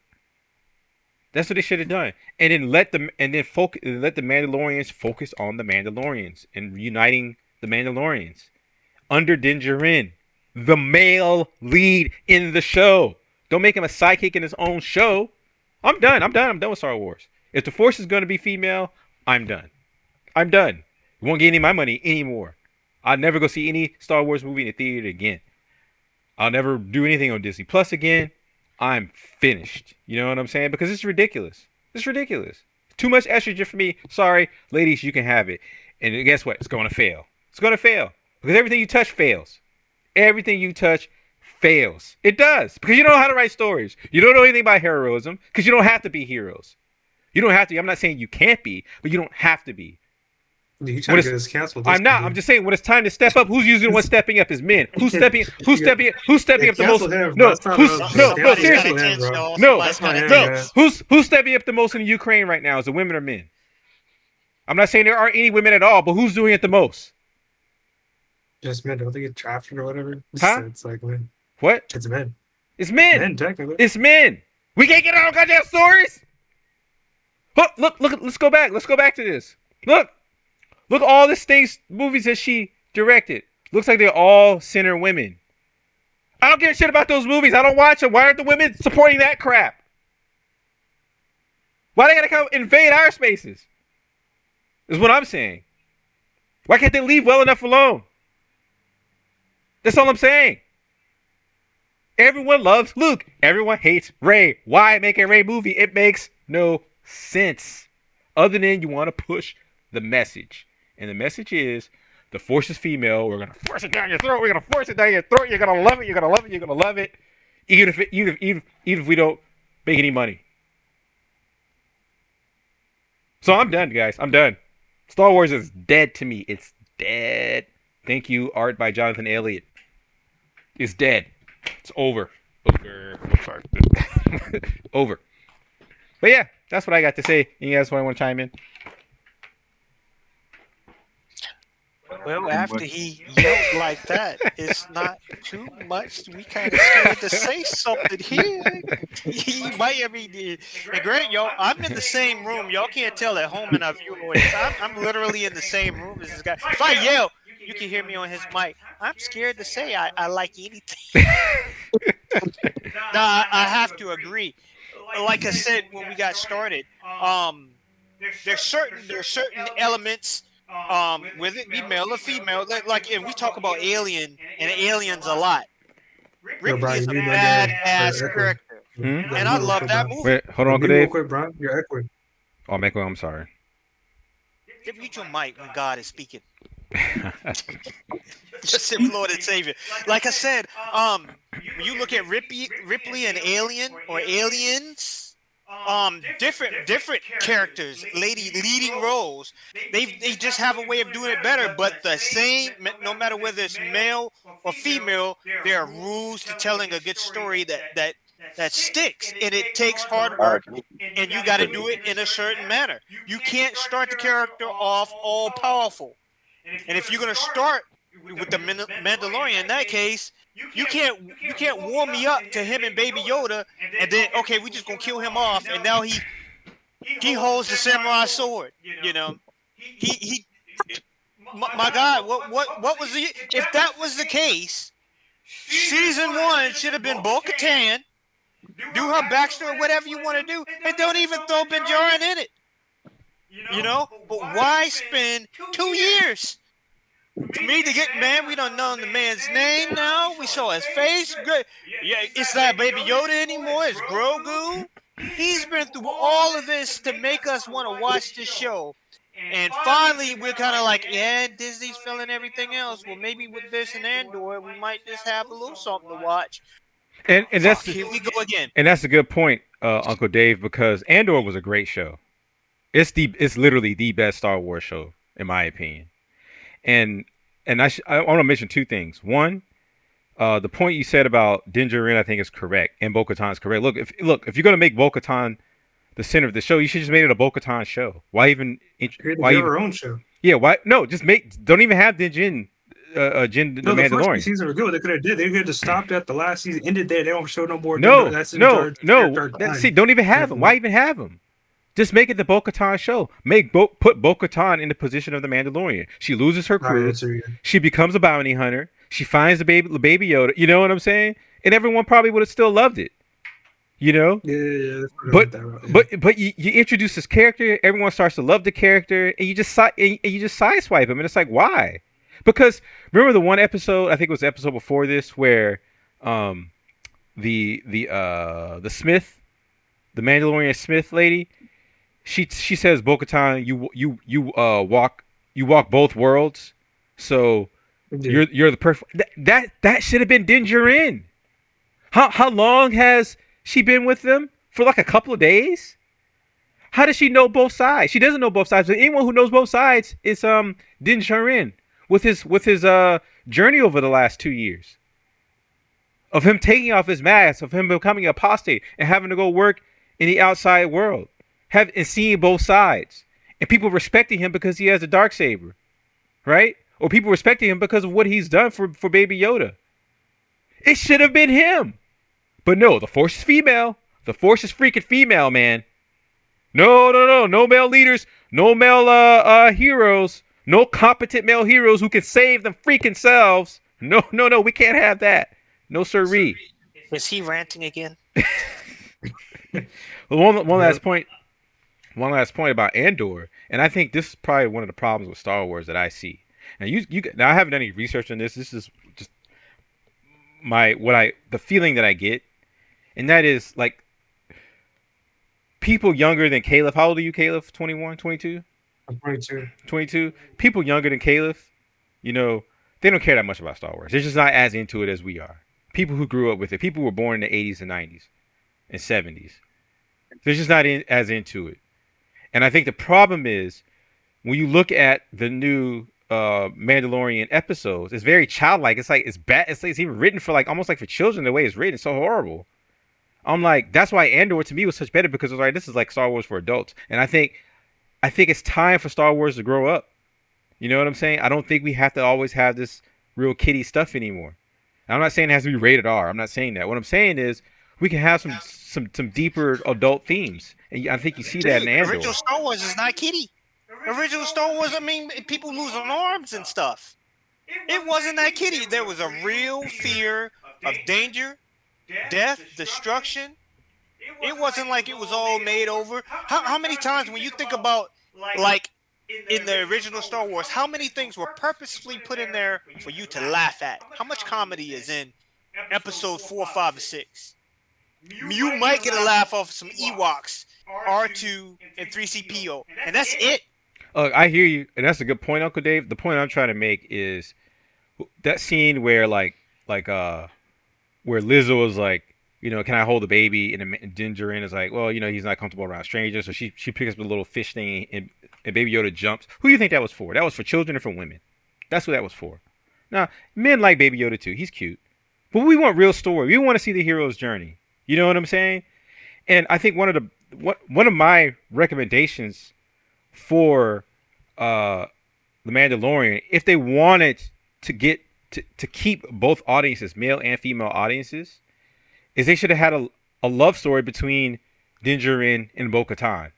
That's what they should have done, and then let the Mandalorians focus on the Mandalorians and uniting the Mandalorians under Din Djarin, the male lead in the show. Don't make him a sidekick in his own show. I'm done with Star Wars. If the Force is going to be female, I'm done. You won't get any of my money anymore. I'll never go see any Star Wars movie in the theater again. I'll never do anything on Disney Plus again. I'm finished. You know what I'm saying? Because it's ridiculous. Too much estrogen for me. Sorry, ladies, you can have it. And guess what? It's going to fail. Because everything you touch fails. It does. Because you don't know how to write stories. You don't know anything about heroism. Because you don't have to be heroes. You don't have to. I'm not saying you can't be, but you don't have to be. You trying to get us canceled? I'm not. I'm just saying when it's time to step up, who's usually the one stepping up is men. Who's stepping up the most? Who's stepping up the most in Ukraine right now? Is it women or men? I'm not saying there aren't any women at all, but who's doing it the most? Just men. Don't they get drafted or whatever? Huh? It's like men. What? It's men. It's men. Men, technically. It's men. We can't get our goddamn stories. Look. Let's go back. To this. Look, all these movies that she directed. Looks like they're all center women. I don't give a shit about those movies. I don't watch them. Why aren't the women supporting that crap? Why they gotta come invade our spaces? Is what I'm saying. Why can't they leave well enough alone? That's all I'm saying. Everyone loves Luke. Everyone hates Rey. Why make a Rey movie? It makes no sense. Other than you want to push the message. And the message is, the Force is female. We're going to force it down your throat. You're going to love it. Even if we don't make any money. So I'm done, guys. I'm done. Star Wars is dead to me. It's dead. Thank you, art by Jonathan Elliott. It's dead. It's over. Sorry. Over. But yeah, that's what I got to say. You guys want to chime in? Well, after he yelled like that, it's not too much. We kind of scared to say something here. He might, and granted, y'all, I'm in the same room. Y'all can't tell at home in our viewing audience. I'm literally in the same room as this guy. If I yell, you can hear me on his mic. I'm scared to say I like anything. Nah, I have to agree. Like I said when we got started, there's certain elements. Whether it be male or female, like, and we talk about Alien and Aliens a lot. Ripley is a badass character, and I love that movie. Wait, hold on, Dave. Real quick, Brian. You're echoing. Oh, I'm echoing. I'm sorry. Mute your mic when God is speaking. Just him, Lord and Savior. Like I said, when you look at Ripley and Alien or Aliens. Different characters, leading roles. They just have a way of doing it better. But the same, no matter whether it's male or female, there are rules to telling a good story that sticks, and it takes hard work, and you got to do it in a certain manner. You can't start the character off all powerful, and if you're gonna start with the Mandalorian in that case, you can't warm me up to him and Baby Yoda, and then okay, we just gonna kill him off, and now he holds the samurai sword. You know, he my God, what was the if that was the case? Season 1 should have been Bo-Katan. Do her backstory, whatever you want to do, and don't even throw Ben Jarin in it. You know, but why spend 2 years for me to get man? We don't know the man's name now. We saw his face. Good. Yeah, it's not Baby Yoda anymore. It's Grogu. He's been through all of this to make us want to watch this show. And finally, we're kind of like, yeah, Disney's filling everything else. Well, maybe with this and Andor, we might just have a little something to watch. And that's here we go again. And that's a good point, Uncle Dave, because Andor was a great show. It's literally the best Star Wars show in my opinion. And I want to mention 2 things. One, the point you said about Din Djarin, I think is correct, and Bo-Katan is correct. Look, if you're gonna make Bo-Katan the center of the show, you should just make it a Bo-Katan show. Why even? Why even her own show? Yeah. Why? No, just don't even have Din Djarin. The Mandalorian. The first season were good. They could have just stopped at the last season, ended there. They don't show no more. No. See, don't even have him. Why even have him? Just make it the Bo-Katan show. Put Bo-Katan in the position of the Mandalorian. She loses her crew. She becomes a bounty hunter. She finds the baby Yoda. You know what I'm saying? And everyone probably would have still loved it. You know? Yeah. But you introduce this character. Everyone starts to love the character, and you just sideswipe him, and it's like, why? Because remember the one episode, I think it was the episode before this, where the Smith, the Mandalorian Smith lady, she says, Bo-Katan, you walk both worlds, so you're the perfect. That should have been Din Djarin. How long has she been with them? For like a couple of days? How does she know both sides? She doesn't know both sides. But anyone who knows both sides is Din Djarin. With his journey over the last 2 years, of him taking off his mask, of him becoming apostate and having to go work in the outside world, and seeing both sides, and people respecting him because he has a Darksaber, right? Or people respecting him because of what he's done for Baby Yoda. It should have been him, but no. The Force is female. The Force is freaking female, man. No male leaders, no male heroes. No competent male heroes who can save them freaking selves. No, we can't have that. No sirree. Is he ranting again? Well, one last point about Andor, and I think this is probably one of the problems with Star Wars that I see. Now, now I haven't done any research on this. This is just the feeling that I get, and that is like people younger than Caleb. How old are you, Caleb? 21, 22? 22. People younger than Caleb, they don't care that much about Star Wars. They're just not as into it as we are. People who grew up with it, people who were born in the 80s and 90s and 70s, they're just not as into it. And I think the problem is when you look at the new Mandalorian episodes, it's very childlike. It's like it's bad. It's even written for almost like for children. The way it's written, it's so horrible. I'm like, that's why Andor to me was such better, because it was like, this is like Star Wars for adults. And I think it's time for Star Wars to grow up. You know what I'm saying? I don't think we have to always have this real kiddie stuff anymore. And I'm not saying it has to be rated R. I'm not saying that. What I'm saying is we can have some deeper adult themes. And I think you see that in Andor. Original Star Wars is not kiddie. Original Star Wars, I mean, people losing arms and stuff. It wasn't that kiddie. There was a real fear of danger, death, destruction. It wasn't like it was all made over. How many times when you think about, like, in the original Star Wars, how many things were purposefully put in there for you to laugh at? How much comedy is in episode 4, 5, and 6? You might get a laugh off of some Ewoks, R2, and 3CPO, and that's it. I hear you, and that's a good point, Uncle Dave. The point I'm trying to make is that scene where where Lizzo was like, can I hold the baby? And Din Djarin is like, well, he's not comfortable around strangers, so she picks up the little fish thing, and Baby Yoda jumps. Who do you think that was for? That was for children or for women? That's what that was for. Now, men like Baby Yoda too. He's cute, but we want real story. We want to see the hero's journey. You know what I'm saying? And I think one of my recommendations for the Mandalorian, if they wanted to get to keep both audiences, male and female audiences, is they should have had a love story between Din Djarin and Bo-Katan.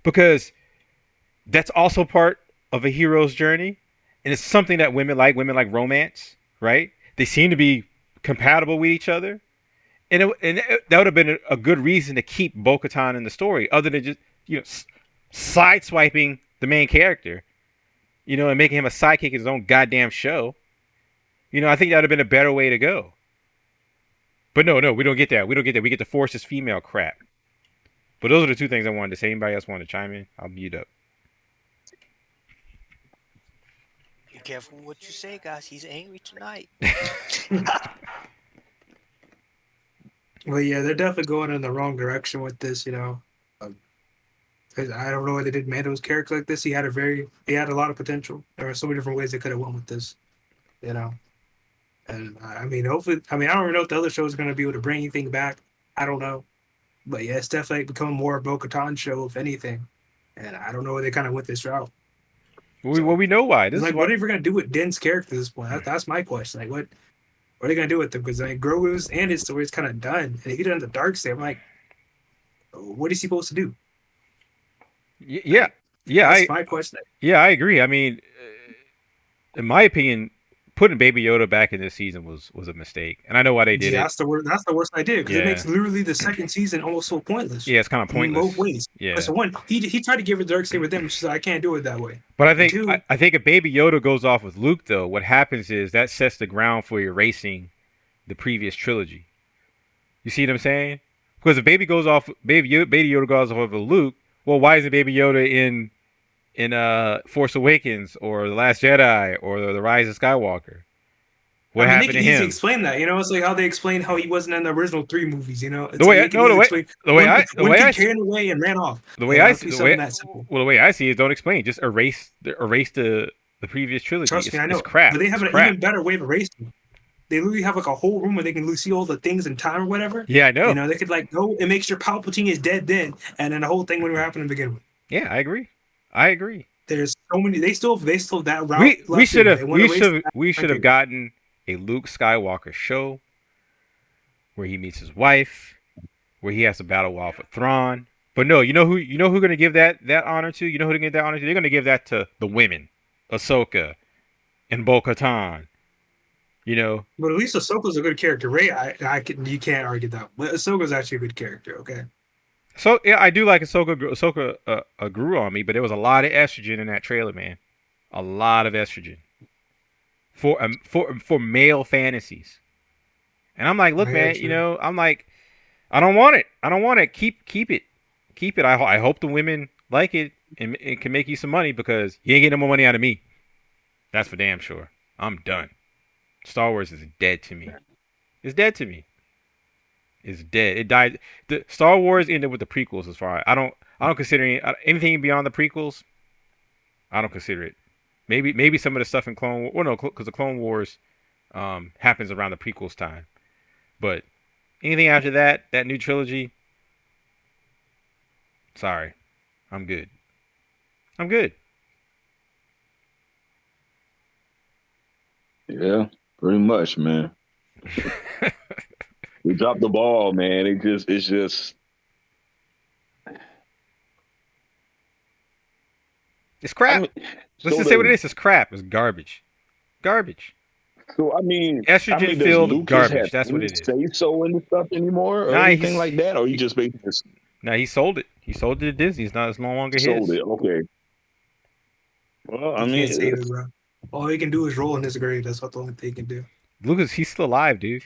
Because that's also part of a hero's journey. And it's something that women like romance, right? They seem to be compatible with each other. And that would have been a good reason to keep Bo-Katan in the story, other than just, sideswiping the main character, and making him a sidekick in his own goddamn show. I think that would have been a better way to go. But no, we don't get that. We get the force is female crap. But those are the two things I wanted to say. Anybody else want to chime in? I'll mute up. Be careful what you say, guys. He's angry tonight. Well, yeah, they're definitely going in the wrong direction with this, I don't know why they did Mando's character like this. He had a lot of potential. There are so many different ways they could have went with this, And hopefully, I don't even know if the other shows are going to be able to bring anything back. I don't know. But yeah, it's definitely becoming more a Bo-Katan show, if anything. And I don't know why they kind of went this route. We know why. What are they going to do with Din's character at this point? That's my question. What are they going to do with him? Because Grogu's and his story is kind of done. And if he done the dark side, I'm like, what is he supposed to do? Yeah. That's my question. Yeah, I agree. In my opinion, putting Baby Yoda back in this season was a mistake, and I know why they did it. That's the worst idea, because it makes literally the second season almost so pointless. Yeah, it's kind of pointless in both ways. Yeah. So one, he tried to give her dark saber them. She said, "I can't do it that way." But I think I think if Baby Yoda goes off with Luke, though, what happens is that sets the ground for erasing the previous trilogy. You see what I'm saying? Because if Baby Yoda goes off with Luke, well, why isn't Baby Yoda in Force Awakens or The Last Jedi or The Rise of Skywalker? What happened to him? They can explain that. It's like how they explain how he wasn't in the original 3 movies. The way I see it, don't explain. Just erase the previous trilogy. Trust me, I know. It's crap. But they have an even better way of erasing. They literally have like a whole room where they can see all the things in time or whatever. Yeah, I know. They could go and make sure Palpatine is dead then, and then the whole thing wouldn't happen to begin with. Yeah, I agree. There's so many. They still have that route. We should have gotten a Luke Skywalker show where he meets his wife, where he has to battle off with Thrawn. But no, you know who going to give that honor to? You know who to give that honor to? They're going to give that to the women, Ahsoka and Bo-Katan. But at least Ahsoka's a good character. Rey, you can't argue that. But Ahsoka's actually a good character. Okay. So yeah, I do like Ahsoka. Ahsoka grew on me, but there was a lot of estrogen in that trailer, man. A lot of estrogen for male fantasies. And I'm like, look, man, I'm like, I don't want it. Keep it. I hope the women like it and it can make you some money, because you ain't getting no more money out of me. That's for damn sure. I'm done. Star Wars is dead to me. It's dead to me. It's dead. It died. The Star Wars ended with the prequels. As far I don't consider anything beyond the prequels. I don't consider it. Maybe some of the stuff in Clone Wars. Well, no, because the Clone Wars happens around the prequels time. But anything after that new trilogy, sorry, I'm good. Yeah, pretty much, man. We dropped the ball, man. It's just. It's crap. Let's just say what it is. It's crap. It's garbage. So estrogen-filled garbage. That's what it is. Say so in the stuff anymore, or anything like that, or you just basically just. No, he sold it. He sold it to Disney. It's no longer his. Sold it. Okay. Well, all he can do is roll in his grave. That's what the only thing he can do. Lucas, he's still alive, dude.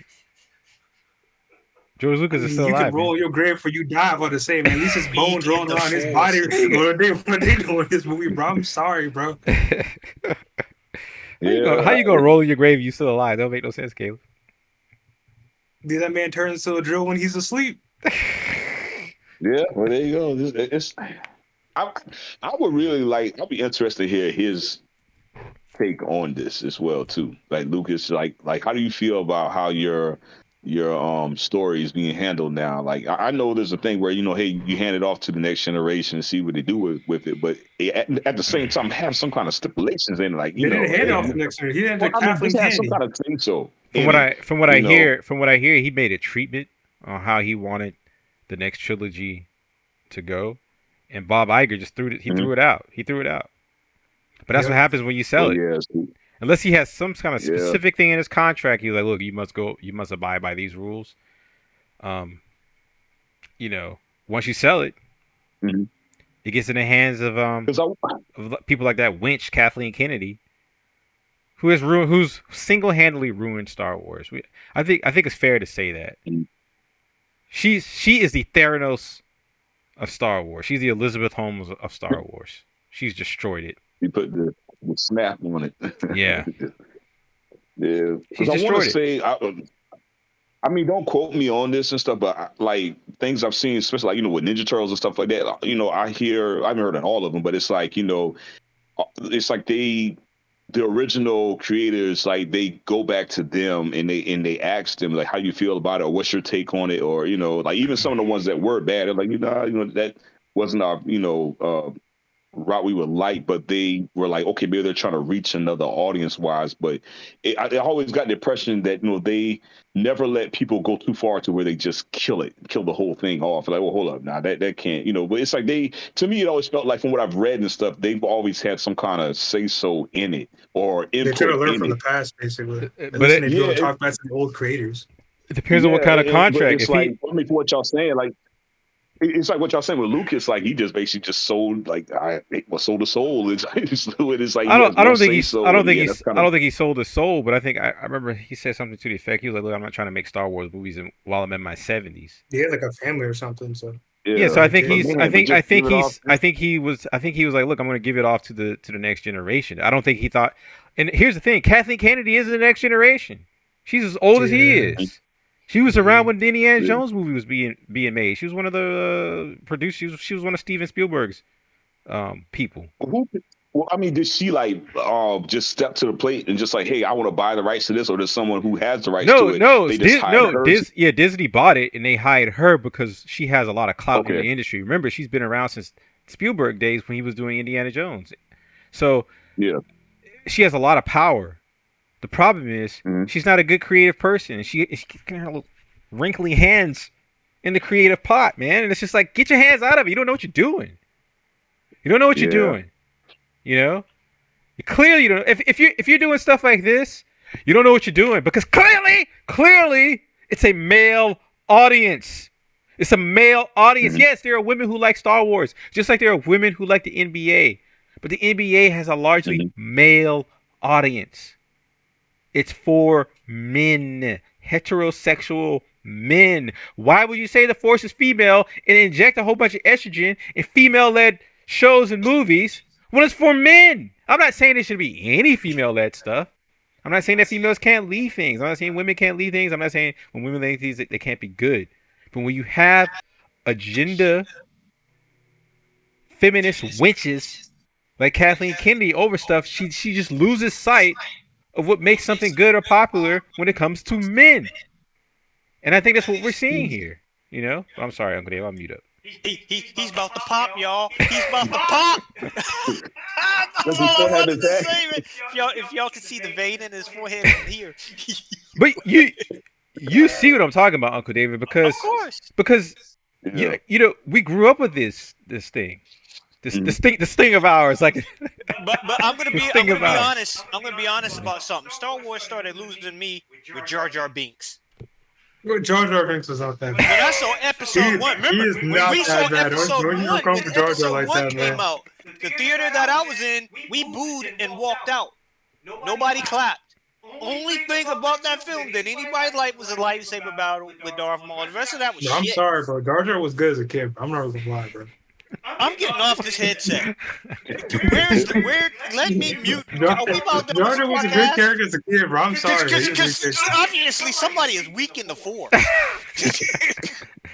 George Lucas is still alive. You can roll your grave for you die for the same. At least his bones rolling around his body. What they doing this movie, bro? I'm sorry, bro. How you gonna roll in your grave if you still alive? That don't make no sense, Caleb. Did that man turn into a drill when he's asleep? Yeah, well, there you go. I would really I'll be interested to hear his take on this as well too. Like Lucas, like how do you feel about how your stories being handled now. Like I know there's a thing where hey, you hand it off to the next generation and see what they do with it, but at the same time have some kind of stipulations in it. Like they didn't hand it off to the next generation. He handed it to Kathleen Kennedy. Some Kennedy. kind of thing. So From what I hear, he made a treatment on how he wanted the next trilogy to go, and Bob Iger just threw it. He threw it out. He threw it out. But that's what happens when you sell it. Unless he has some kind of specific thing in his contract, he's like, look, you must abide by these rules. Once you sell it, it gets in the hands of people like that wench Kathleen Kennedy, who's single-handedly ruined Star Wars. I think it's fair to say that. She is the Theranos of Star Wars. She's the Elizabeth Holmes of Star Wars. She's destroyed it. You put the snap on it. Yeah. Yeah. Because I want to say, I mean, don't quote me on this and stuff, but like things I've seen, especially like, with Ninja Turtles and stuff like that, I haven't heard of all of them, but it's like, it's like the original creators, like they go back to them and they ask them like, how you feel about it, or what's your take on it, or like even some of the ones that were bad, they're like, that wasn't our route we would like, but they were like, okay, maybe they're trying to reach another audience wise, but I always got the impression that they never let people go too far to where they just kill the whole thing off. Like, well, hold up, now that can't, but it's like to me, it always felt like from what I've read and stuff, they've always had some kind of say so in it or input. They try to learn from the past, basically. But they do talk back to the old creators. It depends on what kind of contract. It's like, for what y'all saying, like. It's like what y'all saying with Lucas. Like he just basically just sold, like sold a soul. It's like I don't think he sold his soul, but I remember he said something to the effect. He was like, "Look, I'm not trying to make Star Wars movies while I'm in my 70s." He had like a family or something. So so I think he was like, "Look, I'm going to give it off to the next generation." I don't think he thought. And here's the thing: Kathleen Kennedy is the next generation. She's as old as he is. She was around when the Indiana Jones movie was being made. She was one of the producers. She was one of Steven Spielberg's people. Well, I mean, did she like just step to the plate and just like, hey, I want to buy the rights to this, or there's someone who has the rights to it? Disney bought it and they hired her because she has a lot of clout in the industry. Remember, she's been around since Spielberg days when he was doing Indiana Jones. So she has a lot of power. The problem is she's not a good creative person. She's got her little wrinkly hands in the creative pot, man. And it's just like, get your hands out of it. You don't know what you're doing. You're doing. Clearly you don't. If you're doing stuff like this, you don't know what you're doing because clearly it's a male audience. It's a male audience. Yes, there are women who like Star Wars, just like there are women who like the NBA. But the NBA has a largely male audience. It's for men, heterosexual men. Why would you say the Force is female and inject a whole bunch of estrogen in female-led shows and movies when it's for men? I'm not saying there should be any female-led stuff. I'm not saying that females can't lead things. I'm not saying women can't lead things. I'm not saying when women lead things that they can't be good. But when you have agenda feminist wenches like Kathleen Kennedy over stuff, she just loses sight of what makes something good or popular when it comes to men. And I think that's what we're seeing here. I'm sorry, Uncle Dave, I'll mute up. He's about to pop, y'all. He's about to pop. That's all I wanted to say, man. If y'all can see the vein in his forehead from here. But you see what I'm talking about, Uncle David, because we grew up with this thing. The sting of ours, like. But I'm gonna be honest. I'm gonna be honest about something. Star Wars started losing me with JarJar Binks. Well, JarJar Binks was not that bad. When I saw episode 1, remember when we saw episode 1, when episode 1 came out, the theater that I was in, we booed and walked out. Nobody clapped. Only thing about that film that anybody liked was a lightsaber battle with Darth Maul. The rest of that was shit. I'm sorry, bro. JarJar was good as a kid. I'm not gonna lie, bro. I'm getting off this headset. Let me mute. JarJar was a good character as a kid, bro. I'm sorry. Because obviously somebody is weak in the Force.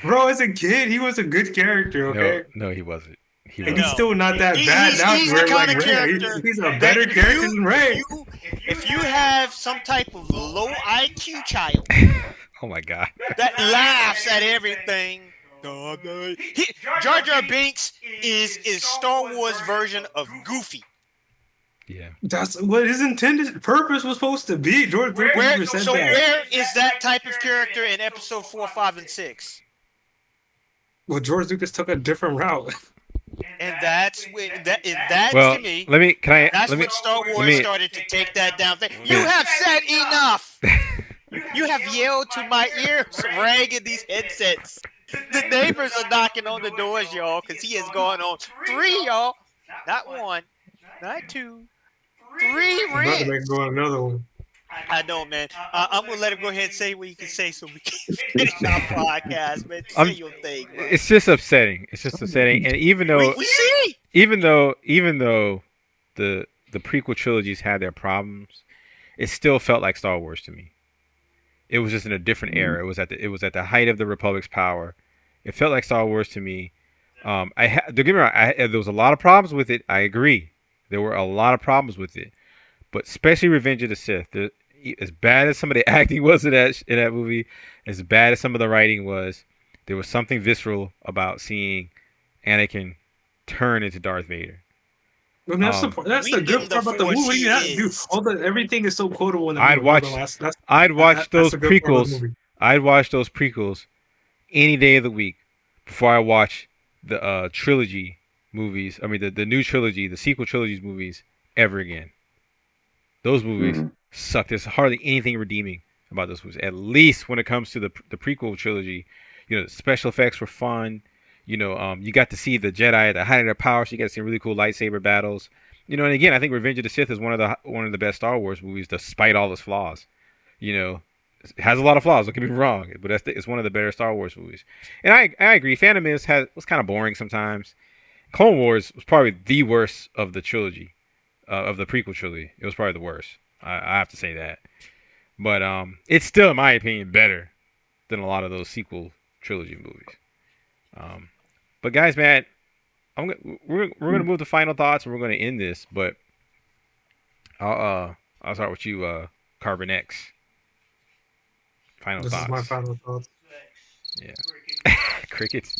Bro, as a kid, he was a good character, okay? No, he wasn't. And he's still not that bad now. He's the kind of character. He's a better character than Rey. If you have some type of low IQ child Oh my god. That laughs at everything. JarJar Binks is Star Wars version of Goofy. Yeah. That's what his intended purpose was supposed to be. George Lucas said that. Where is that type of character in episode 4, 5, and 6? Well, George Lucas took a different route. And that's to me. That's when Star Wars started to take that down. You have said enough. You have yelled to my ears, ragging these headsets. The neighbors are knocking on the doors, y'all, because he has gone on 3, y'all. Not 1, not 2, 3 I'm about to make go on another one. I know, man. I'm gonna let him go ahead and say what you can say, so we can finish our podcast, man. Say your thing, man. It's just upsetting. And even though the prequel trilogies had their problems, it still felt like Star Wars to me. It was just in a different era. It was at the height of the Republic's power. It felt like Star Wars to me. Don't get me wrong. There was a lot of problems with it. I agree. There were a lot of problems with it, but especially Revenge of the Sith. As bad as some of the acting was in that movie, as bad as some of the writing was, there was something visceral about seeing Anakin turn into Darth Vader. Well, that's the good part about the movie. Everything is so quotable in the movie. I'd watch those prequels. I'd watch those prequels any day of the week before I watch the trilogy movies. I mean, the new trilogy, the sequel trilogies movies ever again. Those movies suck. There's hardly anything redeeming about those movies. At least when it comes to the prequel trilogy, the special effects were fun. You got to see the Jedi at the height of their power, so you got to see really cool lightsaber battles. And again, I think Revenge of the Sith is one of the best Star Wars movies, despite all its flaws. It has a lot of flaws. Don't get me wrong, but it's one of the better Star Wars movies. And I agree. Phantom Menace was kind of boring sometimes. Clone Wars was probably the worst of the trilogy, of the prequel trilogy. It was probably the worst. I have to say that. But it's still, in my opinion, better than a lot of those sequel trilogy movies. But guys, man, we're gonna move to final thoughts, and we're gonna end this. But I'll start with you, CarbonX. Final thoughts. This is my final thoughts. Yeah. Crickets.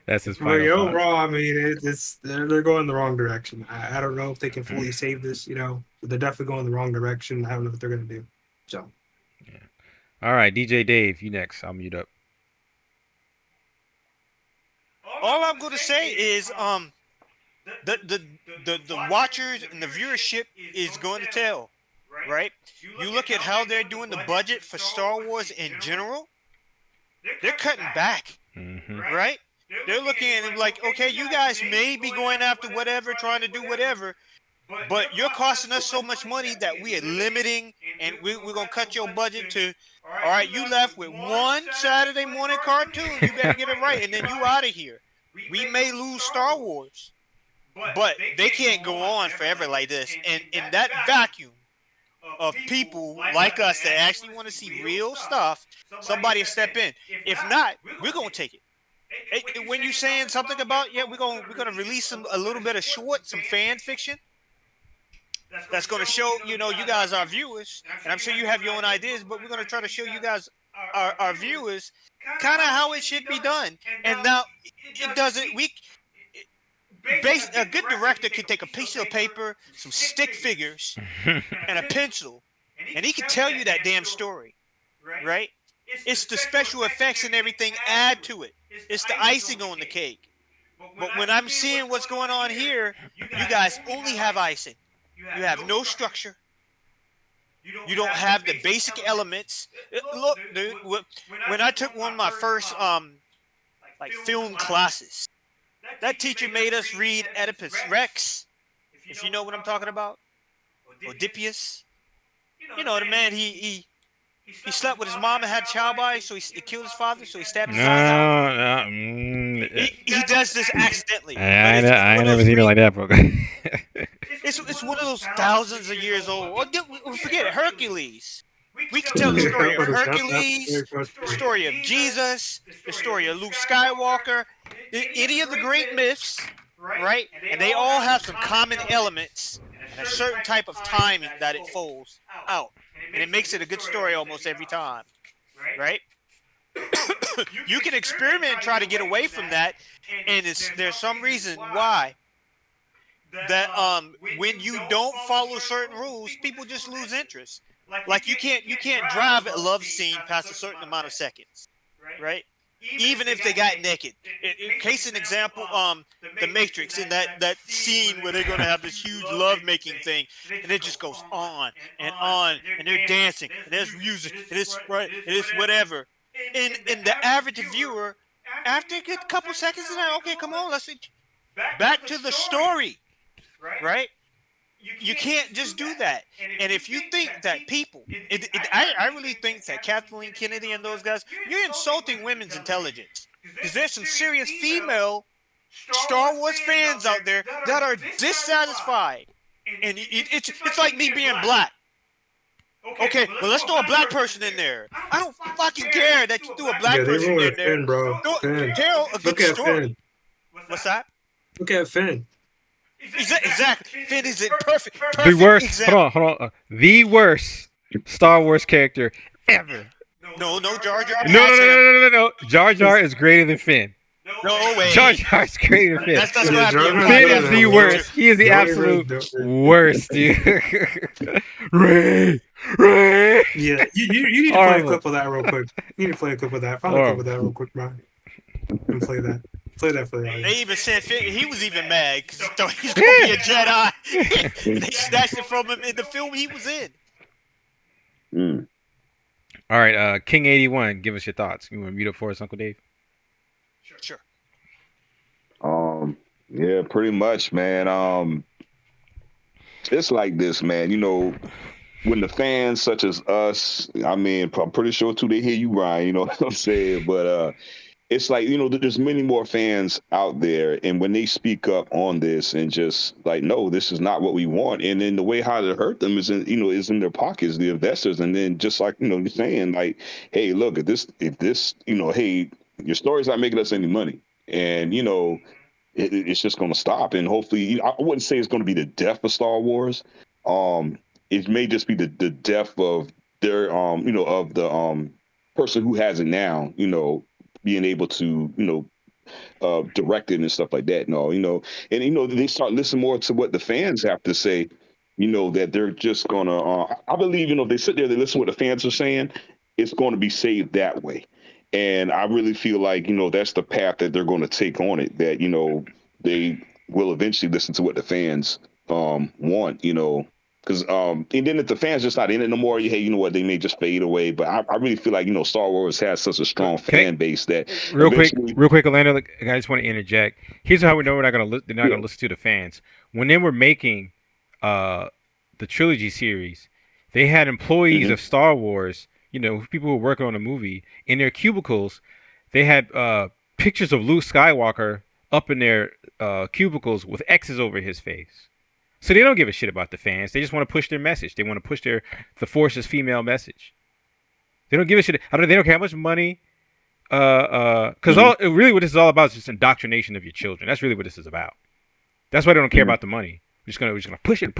That's his final thought. Overall, I mean, they're going the wrong direction. I don't know if they can fully save this, but they're definitely going the wrong direction. I don't know what they're going to do. So. Yeah. All right, DJ Dave, you next. I'll mute up. All I'm going to say is the watchers and the viewership is going to tell, right? You look at how they're doing the budget for Star Wars in general, they're cutting back, right? They're looking at it like, okay, you guys may be going after whatever, trying to do whatever, but you're costing us so much money that we are limiting, and we're going to cut your budget to, all right, you left with one Saturday morning cartoon, you better get it right, and then you out of here. We may lose Star Wars, but they can't go on forever like this. And in that vacuum of people like us that actually want to see real stuff, somebody will step in. If not, we're going to take it. When you're saying something about, we're going to release a little bit of some fan fiction, that's going to show, you guys, our viewers, and I'm sure you have your own ideas, but we're going to try to show you guys, our viewers, kind of how it should be done. And now it doesn't. A good director can take a piece of paper, some stick figures, and a pencil, and he can tell you that damn story, right? It's the special effects and everything add to it. It's the icing on the cake. But when I'm seeing what's going on here, you guys only have icing. You have no structure. You don't have the basic elements. Look, dude, when I took one of my first film classes, that teacher made us read Oedipus Rex, if you know what I'm talking about. Oedipus. The man, he slept with his mom and had a child by, so he killed his father, so he stabbed his eyes out. He does this accidentally. I never seen it like that, bro. It's one of those thousands of years old. Forget it, Hercules. We can tell the story of Hercules, the story of Jesus, the story of Luke Skywalker, any of the great myths, right? And they all have some common elements and a certain type of timing that it folds out. and it makes it a good story almost every time, right? You can experiment and try to get away from that, and there's some reason why that when you don't follow certain rules, people just lose interest. Like you can't drive a love scene past a certain amount of seconds, right? Even if they got naked. Case in example, the Matrix, in that scene where they're gonna have this huge love-making thing, and it just goes on, and they're dancing, and there's music, and it's whatever. And the average viewer, after a good couple seconds, is like, okay, come on, let's see. Back to the story, right? You can't just do that. And if you think that people, I really think that Kathleen Kennedy and those guys, you're insulting women's intelligence. Because there's some serious female Star Wars fans out there that are dissatisfied. And it's like me being black. Okay, well, let's throw a black person in there. I don't fucking care that you threw a black person in there. Finn, bro. Finn. Tell a good story. Finn. What's that? Look at Finn. Exactly. Finn is it perfect. The worst. Example. Hold on. The worst Star Wars character ever. No, Jar Jar. No. Jar Jar is greater than Finn. No way. Jar Jar is greater than Finn. That's what Finn is the worst. He is the absolute worst, dude. Ray. Yeah, you need to play a clip of that real quick. You need to play a clip of that. Find a clip of that real quick, Brian. And play that. Play that for the audience. They even said he was even mad because he thought he was going to be a Jedi. They snatched it from him in the film he was in. All right, King 81, give us your thoughts. You want to mute up for us, Uncle Dave? Sure. Yeah, pretty much, man. It's like this, man. You know, when the fans such as us, I mean, I'm pretty sure too they hear you, Ryan. You know what I'm saying? But it's like, you know, there's many more fans out there, and when they speak up on this and just like, no, this is not what we want, and then the way how to hurt them is in their pockets, the investors, and then just like, you know, you're saying like, hey, look, if this, you know, hey, your story's not making us any money, and you know, it's just going to stop, and hopefully, I wouldn't say it's going to be the death of Star Wars. It may just be the death of their, you know, of the person who has it now, you know, being able to, you know, direct it and stuff like that. No, you know, and, you know, they start listening more to what the fans have to say, you know, that they're just going to, I believe, you know, if they sit there, they listen to what the fans are saying, it's going to be saved that way. And I really feel like, you know, that's the path that they're going to take on it, that, you know, they will eventually listen to what the fans want, you know. Because and then if the fans just not in it no more, hey, you know what, they may just fade away. But I really feel like, you know, Star Wars has such a strong fan base that real quick, Orlando, I just want to interject. Here's how we know they're not gonna listen to the fans. When they were making the trilogy series, they had employees of Star Wars, you know, people who were working on the movie, in their cubicles. They had pictures of Luke Skywalker up in their cubicles with X's over his face. So they don't give a shit about the fans. They just want to push their message. They want to push the Force is female message. They don't give a shit. They don't care how much money. Because really what this is all about is just indoctrination of your children. That's really what this is about. That's why they don't care about the money. We're just gonna push it.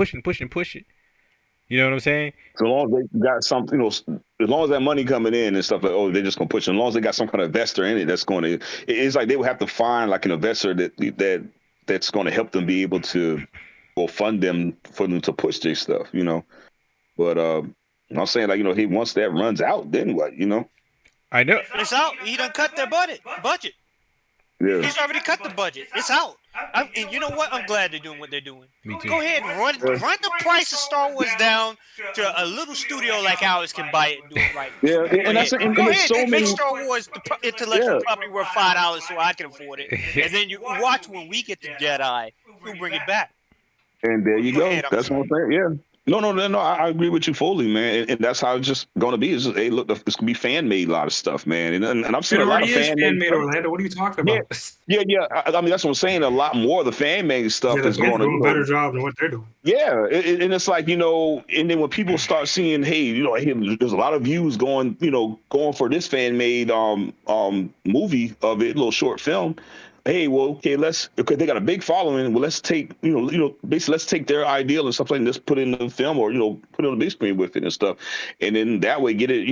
You know what I'm saying? So long as they got something, you know, as long as that money coming in and stuff, like, oh, they're just gonna push it. As long as they got some kind of investor in it, that's going to. It's like they would have to find like an investor that's going to help them be able to. Will fund them for them to push their stuff, you know. But I'm saying, like, you know, once that runs out, then what, you know? I know it's out. He done cut their budget. Yeah. He's already cut the budget. It's out. And you know what? I'm glad they're doing what they're doing. Me too. Go ahead and run the price of Star Wars down to a little studio like ours can buy it and do it right. Yeah, and that's and go ahead so and many... make Star Wars the intellectual property worth $5 so I can afford it. And then you watch when we get the Jedi, we'll bring it back. And there you go. That's what I'm saying. Yeah. No. I agree with you fully, man. And that's how it's just going to be. It's just, hey, look, it's going to be fan made a lot of stuff, man. And I've seen a lot of fan made. Orlando, what are you talking about? Yeah. I mean, that's what I'm saying. A lot more of the fan made stuff is going to do a better job than what they're doing. Yeah, and it's like, you know, and then when people start seeing, hey, you know, hey, there's a lot of views going for this fan made movie of it, little short film. hey, well, okay, they got a big following. Well, let's take, basically let's take their ideal and stuff like this, put it in the film or, put it on the big screen with it and stuff. And then that way get it,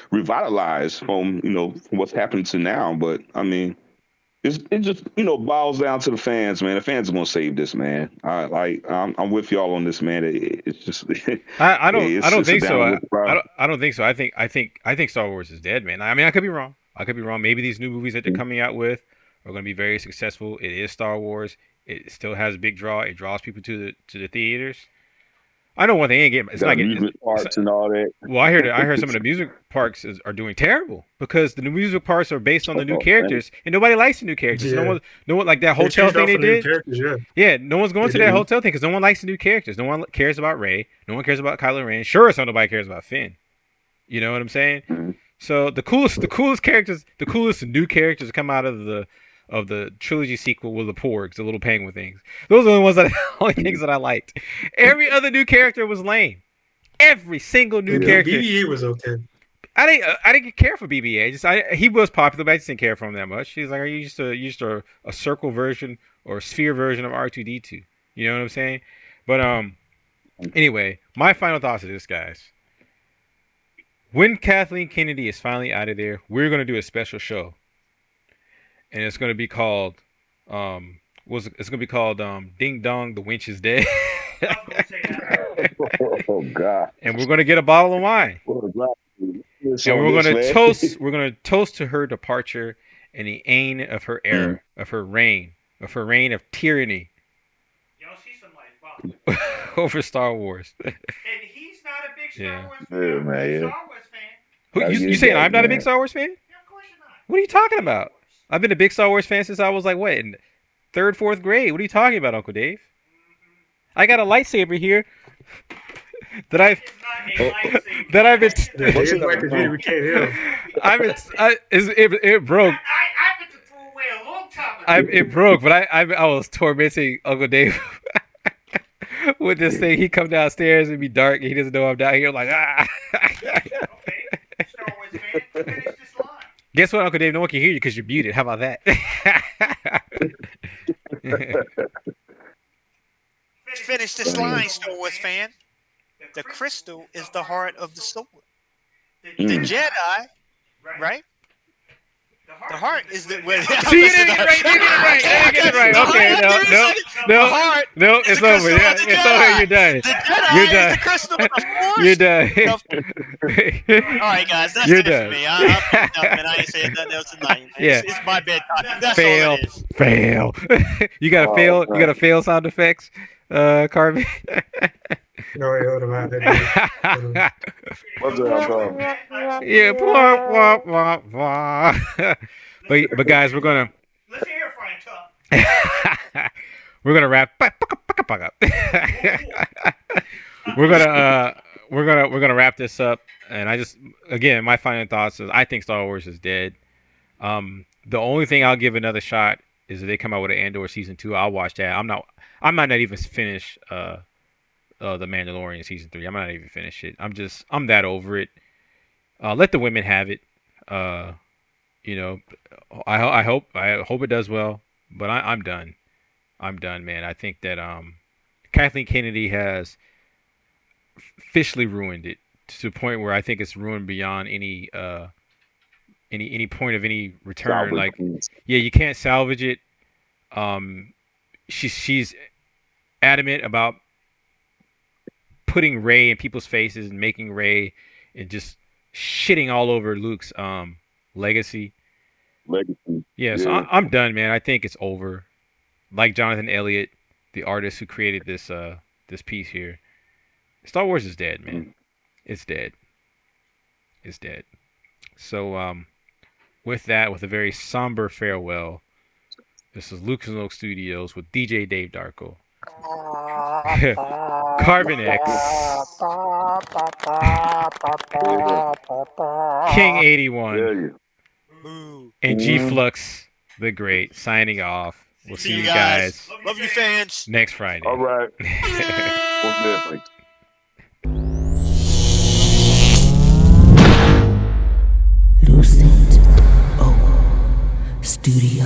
revitalized from what's happening to now. But I mean, it just, boils down to the fans, man. The fans are going to save this, man. I'm with y'all on this, man. It's just, I don't think so. I don't think so. I think Star Wars is dead, man. I mean, I could be wrong. Maybe these new movies that they're coming out with are going to be very successful. It is Star Wars. It still has a big draw. It draws people to the theaters. I know one thing ain't getting. It's not getting amusement parks and all that. Well, I heard some of the music parks are doing terrible because the new music parks are based on the new characters, and nobody likes the new characters. Yeah. No one like that hotel thing they did. Yeah, no one's going to that hotel thing because no one likes the new characters. No one cares about Rey. No one cares about Kylo Ren. Sure, as hell nobody cares about Finn. You know what I'm saying? Mm-hmm. So the coolest characters, the coolest new characters that come out of the trilogy sequel were the Porgs, the little penguin things. Those are the ones only things that I liked. Every other new character was lame. Every single new character. BB-8 was okay. I didn't care for BB-8. He was popular, but I just didn't care for him that much. He's like, are you just a circle version or a sphere version of R2D2? You know what I'm saying? But anyway, my final thoughts of this, guys. When Kathleen Kennedy is finally out of there, we're gonna do a special show, and it's gonna be called Ding Dong, the Wench is Dead. Oh God! And we're gonna get a bottle of wine, and we're gonna toast to her departure and the end of her era, of her reign of tyranny. Y'all see somebody over Star Wars. And he's not a big Star Wars fan. Yeah, man. Star Wars fan. You saying I'm not a big Star Wars fan? Yeah, of course you're not. What are you talking about? I've been a big Star Wars fan since I was like, what, in 3rd, 4th grade? What are you talking about, Uncle Dave? I got a lightsaber here that I've been. It broke. I've been to throw away a long time ago. It broke, but I was tormenting Uncle Dave with this thing. He come downstairs and be dark, and he doesn't know I'm down here. I'm like, ah. Okay, Star Wars fan, finish this line. Guess what, Uncle Dave? No one can hear you because you're muted. How about that? Finish this line, Star Wars fan. The crystal is the heart of the sword. The Jedi, right? The heart is the. See, you didn't get it right. Okay, no, it's over. Yeah, it's over. You're done. The Jedi is the crystal of the Force. You're done. All right, guys, that's You're it done. for me. I ain't saying nothing else tonight. Yeah. It's my bedtime. That's Fail. all it is. Fail. You got to fail. You got to fail sound effects, Carbon. No, wait, hold on. What's up, Yeah. Blah, blah, blah, blah. But guys, we're gonna. Let's hear it, Frank. We're gonna wrap. We're gonna wrap this up, and again, my final thoughts is I think Star Wars is dead. The only thing I'll give another shot is if they come out with an Andor season 2. I'll watch that. I might not even finish the Mandalorian season 3. I might not even finish it. I'm that over it. Let the women have it. I hope it does well, but I'm done. I'm done, man. I think that Kathleen Kennedy has officially ruined it to the point where I think it's ruined beyond any point of any return. Like, yeah, you can't salvage it. She's adamant about putting Rey in people's faces and making Rey and just shitting all over Luke's legacy. Yeah, so I'm done, man. I think it's over. Like Jonathan Elliott, the artist who created this piece here, Star Wars is dead, man. It's dead. It's dead. So with a very somber farewell, this is Lucasfilm Studios with DJ Dave Darko. CarbonX, King 81, and G-Flux the Great signing off. We'll see you guys. Love you, fans. Next Friday. All right. Well, Lucent Studio.